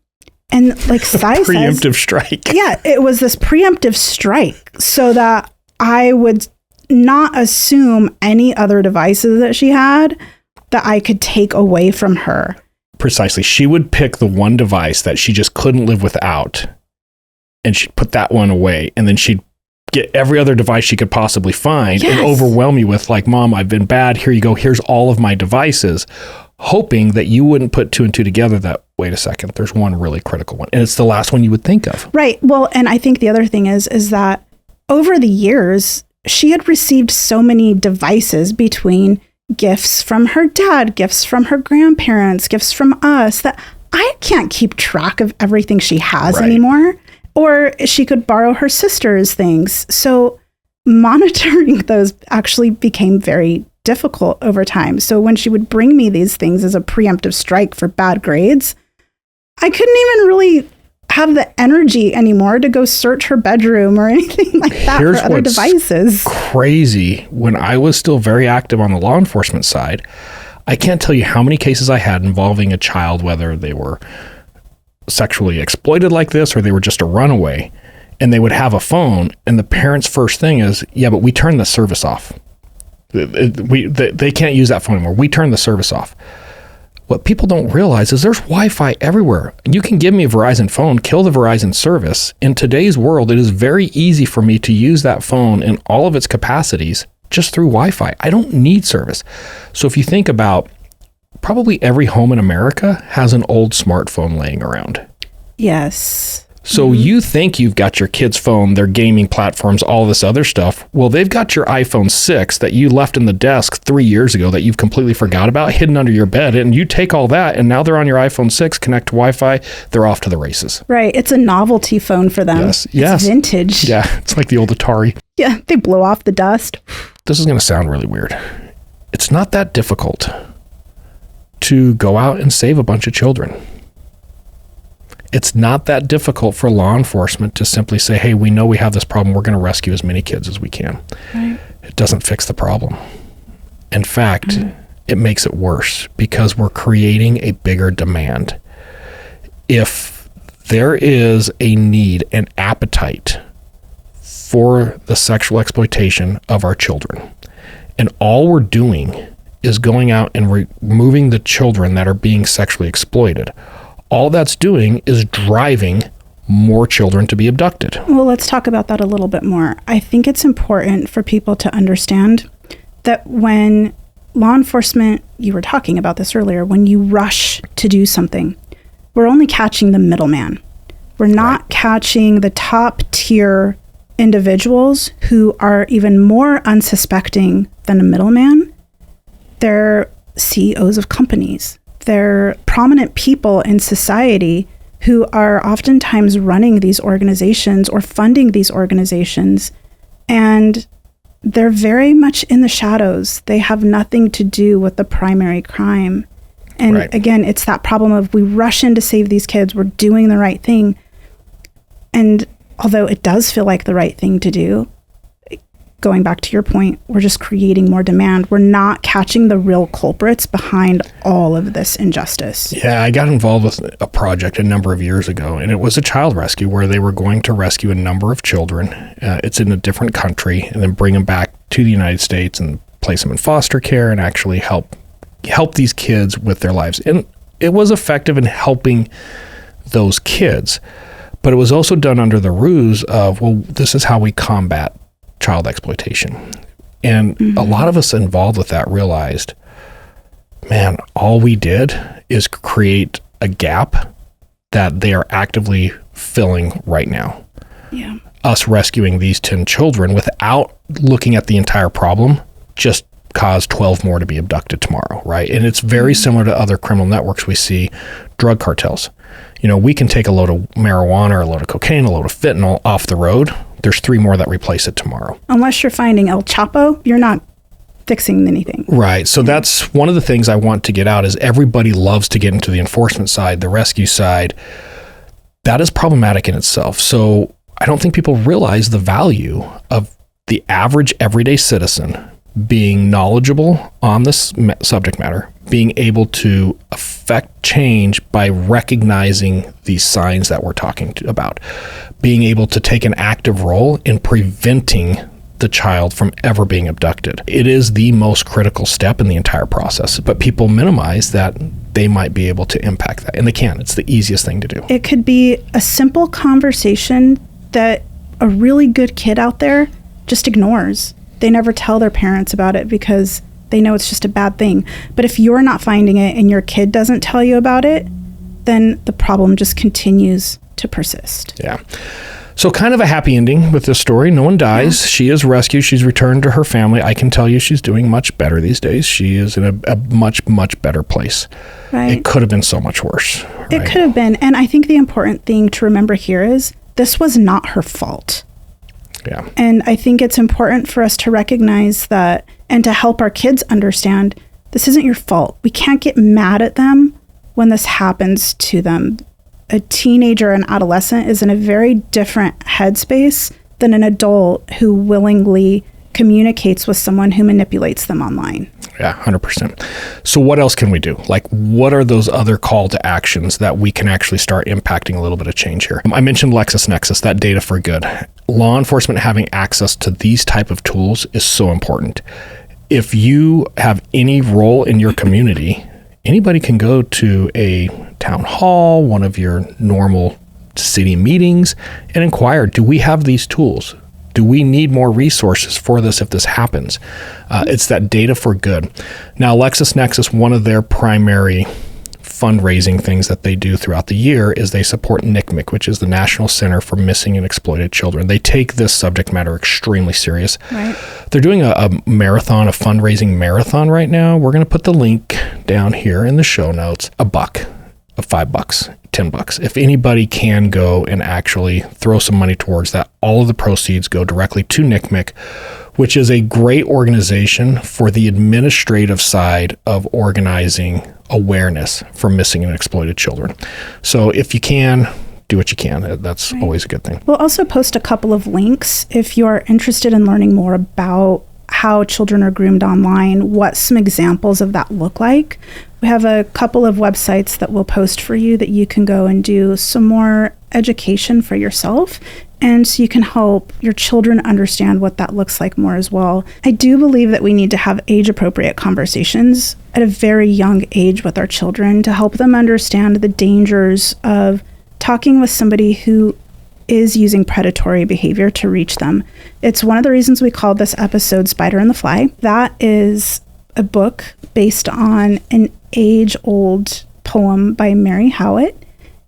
Speaker 1: And like Sai says,
Speaker 3: preemptive strike.
Speaker 1: Yeah, it was this preemptive strike so that I would not assume any other devices that she had that I could take away from her.
Speaker 3: Precisely. She would pick the one device that she just couldn't live without, and she'd put that one away, and then she'd get every other device she could possibly find and overwhelm you with, like, Mom, I've been bad. Here you go. Here's all of my devices, hoping that you wouldn't put two and two together that, wait a second, there's one really critical one. And it's the last one you would think of.
Speaker 1: Right. Well, and I think the other thing is that over the years, she had received so many devices between gifts from her dad, gifts from her grandparents, gifts from us, that I can't keep track of everything she has anymore. Or she could borrow her sister's things. So monitoring those actually became very difficult over time. So when she would bring me these things as a preemptive strike for bad grades, I couldn't even really have the energy anymore to go search her bedroom or anything like that for other devices.
Speaker 3: Crazy. When I was still very active on the law enforcement side, I can't tell you how many cases I had involving a child, whether they were sexually exploited like this or they were just a runaway, and they would have a phone, and the parents' first thing is, yeah, but we turned the service off. They can't use that phone anymore. We turned the service off. What people don't realize is there's Wi-Fi everywhere. You can give me a Verizon phone, kill the Verizon service. In today's world, it is very easy for me to use that phone in all of its capacities just through Wi-Fi. I don't need service. So if you think about, probably every home in America has an old smartphone laying around.
Speaker 1: Yes.
Speaker 3: So you think you've got your kid's phone, their gaming platforms, all this other stuff. Well, they've got your iPhone 6 that you left in the desk 3 years ago that you've completely forgot about, hidden under your bed. And you take all that, and now they're on your iPhone 6, connect to Wi-Fi, they're off to the races.
Speaker 1: Right. It's a novelty phone for them.
Speaker 3: Yes.
Speaker 1: It's vintage.
Speaker 3: Yeah. It's like the old Atari.
Speaker 1: Yeah. They blow off the dust.
Speaker 3: This is going to sound really weird. It's not that difficult to go out and save a bunch of children. It's not that difficult for law enforcement to simply say, hey, we know we have this problem. We're going to rescue as many kids as we can. Right. It doesn't fix the problem. In fact, it makes it worse because we're creating a bigger demand. If there is a need, an appetite for the sexual exploitation of our children, and all we're doing is going out and removing the children that are being sexually exploited, all that's doing is driving more children to be abducted.
Speaker 1: Well, let's talk about that a little bit more. I think it's important for people to understand that when law enforcement, you were talking about this earlier, when you rush to do something, we're only catching the middleman. We're not catching the top tier individuals who are even more unsuspecting than a middleman. They're CEOs of companies. They're prominent people in society who are oftentimes running these organizations or funding these organizations. And they're very much in the shadows. They have nothing to do with the primary crime. And again, it's that problem of we rush in to save these kids. We're doing the right thing. And although it does feel like the right thing to do, going back to your point, we're just creating more demand. We're not catching the real culprits behind all of this injustice.
Speaker 3: Yeah, I got involved with a project a number of years ago, and it was a child rescue where they were going to rescue a number of children. It's in a different country, and then bring them back to the United States and place them in foster care and actually help these kids with their lives. And it was effective in helping those kids, but it was also done under the ruse of, well, this is how we combat child exploitation. And a lot of us involved with that realized, man, all we did is create a gap that they are actively filling right now.
Speaker 1: Yeah.
Speaker 3: Us rescuing these 10 children without looking at the entire problem just cause 12 more to be abducted tomorrow, right? And it's very similar to other criminal networks we see, drug cartels. You know, we can take a load of marijuana or a load of cocaine, a load of fentanyl off the road. There's 3 more that replace it tomorrow. Unless
Speaker 1: you're finding El Chapo, you're not fixing anything.
Speaker 3: Right. So that's one of the things I want to get out is everybody loves to get into the enforcement side, the rescue side. That is problematic in itself. So I don't think people realize the value of the average everyday citizen being knowledgeable on this subject matter, being able to affect change by recognizing these signs that we're talking about, being able to take an active role in preventing the child from ever being abducted. It is the most critical step in the entire process, but people minimize that they might be able to impact that, and they can. It's the easiest thing to do.
Speaker 1: It could be a simple conversation that a really good kid out there just ignores. They never tell their parents about it because they know it's just a bad thing. But if you're not finding it and your kid doesn't tell you about it, then the problem just continues to persist.
Speaker 3: Yeah. So kind of a happy ending with this story. No one dies. Yeah. She is rescued. She's returned to her family. I can tell you she's doing much better these days. She is in a much, much better place.
Speaker 1: Right.
Speaker 3: It could have been so much worse. Right?
Speaker 1: It could have been. And I think the important thing to remember here is this was not her fault.
Speaker 3: Yeah.
Speaker 1: And I think it's important for us to recognize that and to help our kids understand this isn't your fault. We can't get mad at them when this happens to them. A teenager and adolescent is in a very different headspace than an adult who willingly communicates with someone who manipulates them online.
Speaker 3: Yeah, 100%. So what else can we do? Like, what are those other call to actions that we can actually start impacting a little bit of change here? I mentioned LexisNexis, that data for good. Law enforcement having access to these type of tools is so important. If you have any role in your community, anybody can go to a town hall, one of your normal city meetings, and inquire, do we have these tools? Do we need more resources for this if this happens? It's that data for good. Now, LexisNexis, one of their primary fundraising things that they do throughout the year is they support NCMEC, which is the National Center for Missing and Exploited Children. They take this subject matter extremely serious.
Speaker 1: Right.
Speaker 3: They're doing a marathon, a fundraising marathon right now. We're going to put the link down here in the show notes. $1, $5, $10. If anybody can go and actually throw some money towards that, all of the proceeds go directly to NCMEC, which is a great organization for the administrative side of organizing awareness for missing and exploited children. So if you can, do what you can. That's always a good thing.
Speaker 1: We'll also post a couple of links if you are interested in learning more about how children are groomed online, what some examples of that look like. We have a couple of websites that we'll post for you that you can go and do some more education for yourself, and so you can help your children understand what that looks like more as well. I do believe that we need to have age-appropriate conversations at a very young age with our children to help them understand the dangers of talking with somebody who is using predatory behavior to reach them. It's one of the reasons we called this episode Spider and the Fly. That is a book based on an age-old poem by Mary Howitt.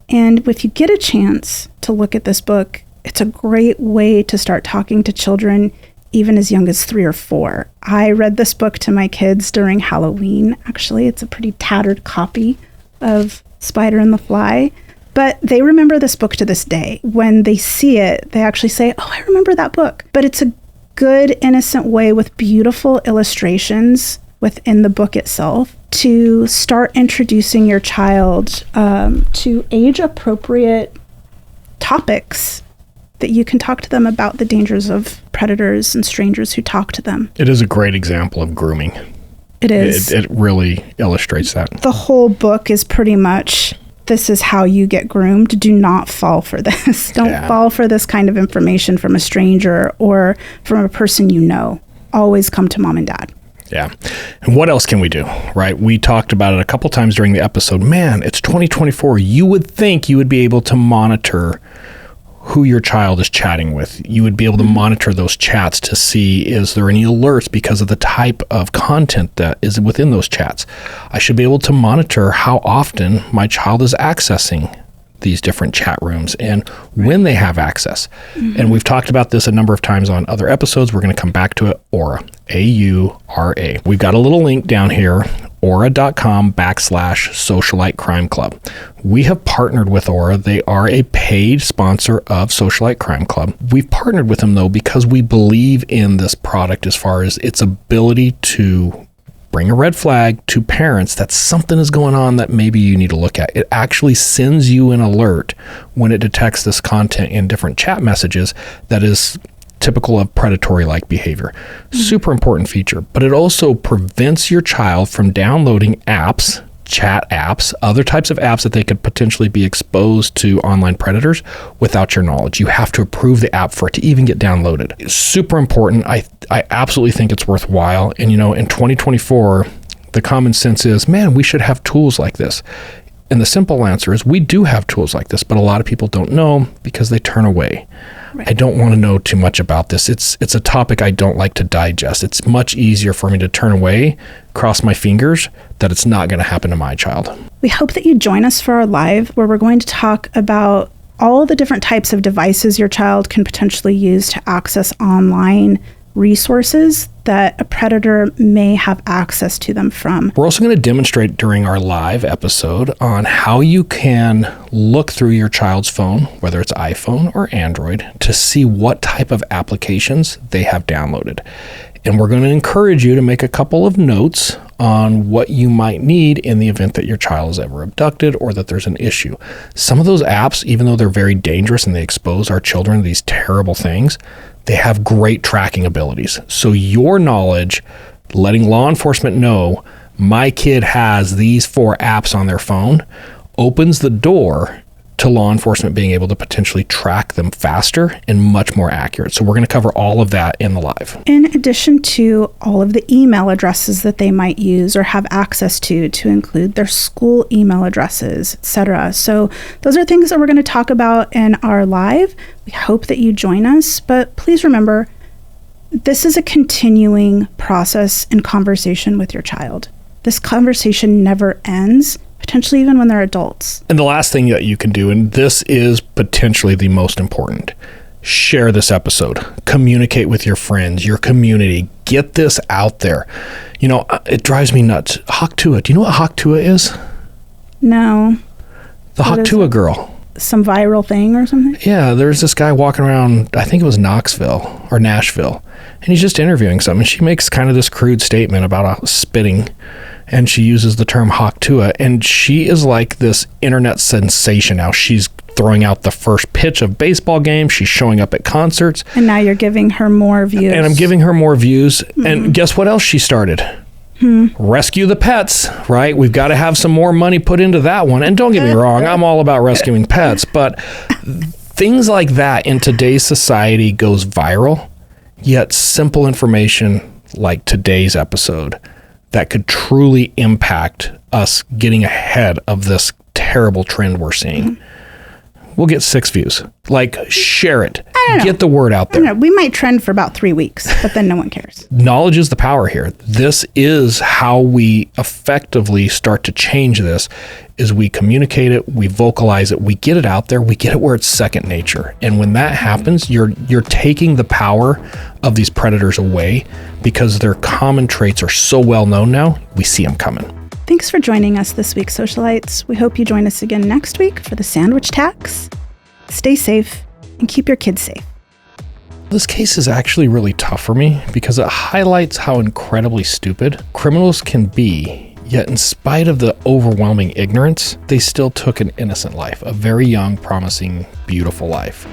Speaker 1: And if you get a chance to look at this book, it's a great way to start talking to children even as young as 3 or 4. I read this book to my kids during Halloween. Actually, it's a pretty tattered copy of Spider and the Fly. But they remember this book to this day. When they see it, they actually say, oh, I remember that book. But it's a good, innocent way with beautiful illustrations within the book itself to start introducing your child to age-appropriate topics that you can talk to them about the dangers of predators and strangers who talk to them.
Speaker 3: It is a great example of grooming.
Speaker 1: It is.
Speaker 3: It really illustrates that.
Speaker 1: The whole book is pretty much, this is how you get groomed. Do not fall for this. Don't fall for this kind of information from a stranger or from a person you know. Always come to mom and dad.
Speaker 3: Yeah. And what else can we do, right? We talked about it a couple times during the episode. Man, it's 2024. You would think you would be able to monitor who your child is chatting with. You would be able to monitor those chats to see, is there any alerts because of the type of content that is within those chats? I should be able to monitor how often my child is accessing these different chat rooms and when they have access. And we've talked about this a number of times on other episodes. We're going to come back to it. Aura, A-U-R-A. We've got a little link down here, aura.com/Socialite Crime Club. We have partnered with Aura. They are a paid sponsor of Socialite Crime Club. We've partnered with them though because we believe in this product as far as its ability to bring a red flag to parents that something is going on that maybe you need to look at. It actually sends you an alert when it detects this content in different chat messages that is typical of predatory-like behavior. Super important feature, but it also prevents your child from downloading apps, chat apps, other types of apps that they could potentially be exposed to online predators without your knowledge. You have to approve the app for it to even get downloaded. It's super important. I absolutely think it's worthwhile. And in 2024, the common sense is, man, we should have tools like this. And the simple answer is we do have tools like this, but a lot of people don't know because they turn away. Right. I don't want to know too much about this. It's a topic I don't like to digest. It's much easier for me to turn away, cross my fingers, that it's not going to happen to my child.
Speaker 1: We hope that you join us for our live, where we're going to talk about all the different types of devices your child can potentially use to access online resources that a predator may have access to them from.
Speaker 3: We're also going to demonstrate during our live episode on how you can look through your child's phone, whether it's iPhone or Android, to see what type of applications they have downloaded. And we're going to encourage you to make a couple of notes on what you might need in the event that your child is ever abducted or that there's an issue. Some of those apps, even though they're very dangerous and they expose our children to these terrible things, they have great tracking abilities. So your knowledge, letting law enforcement know my kid has these 4 apps on their phone, opens the door to law enforcement being able to potentially track them faster and much more accurate. So we're going to cover all of that in the live.
Speaker 1: In addition to all of the email addresses that they might use or have access to include their school email addresses, etc. So those are things that we're going to talk about in our live. We hope that you join us, but please remember, this is a continuing process and conversation with your child. This conversation never ends, potentially even when they're adults.
Speaker 3: And the last thing that you can do, and this is potentially the most important, share this episode. Communicate with your friends, your community. Get this out there. It drives me nuts. Haktua. Do you know what Haktua is?
Speaker 1: No.
Speaker 3: The Haktua girl.
Speaker 1: Some viral thing or something?
Speaker 3: Yeah, there's this guy walking around, I think it was Knoxville or Nashville, and he's just interviewing something. She makes kind of this crude statement about spitting, and she uses the term Haktua, and she is like this internet sensation now. She's throwing out the first pitch of baseball games. She's showing up at concerts.
Speaker 1: And now you're giving her more views.
Speaker 3: And I'm giving her more views. Mm-hmm. And guess what else she started? Rescue the pets, right? We've got to have some more money put into that one. And don't get me wrong, I'm all about rescuing pets, but things like that in today's society goes viral, yet simple information like today's episode that could truly impact us getting ahead of this terrible trend we're seeing. We'll get 6 views. Share it. Get the word out there.
Speaker 1: We might trend for about 3 weeks, but then no one cares.
Speaker 3: Knowledge is the power here. This is how we effectively start to change this, is we communicate it, we vocalize it, we get it out there, we get it where it's second nature. And when that happens, you're taking the power of these predators away because their common traits are so well known now, we see them coming.
Speaker 1: Thanks for joining us this week, Socialites. We hope you join us again next week for the sandwich tax. Stay safe and keep your kids safe.
Speaker 3: This case is actually really tough for me because it highlights how incredibly stupid criminals can be, yet in spite of the overwhelming ignorance, they still took an innocent life, a very young, promising, beautiful life.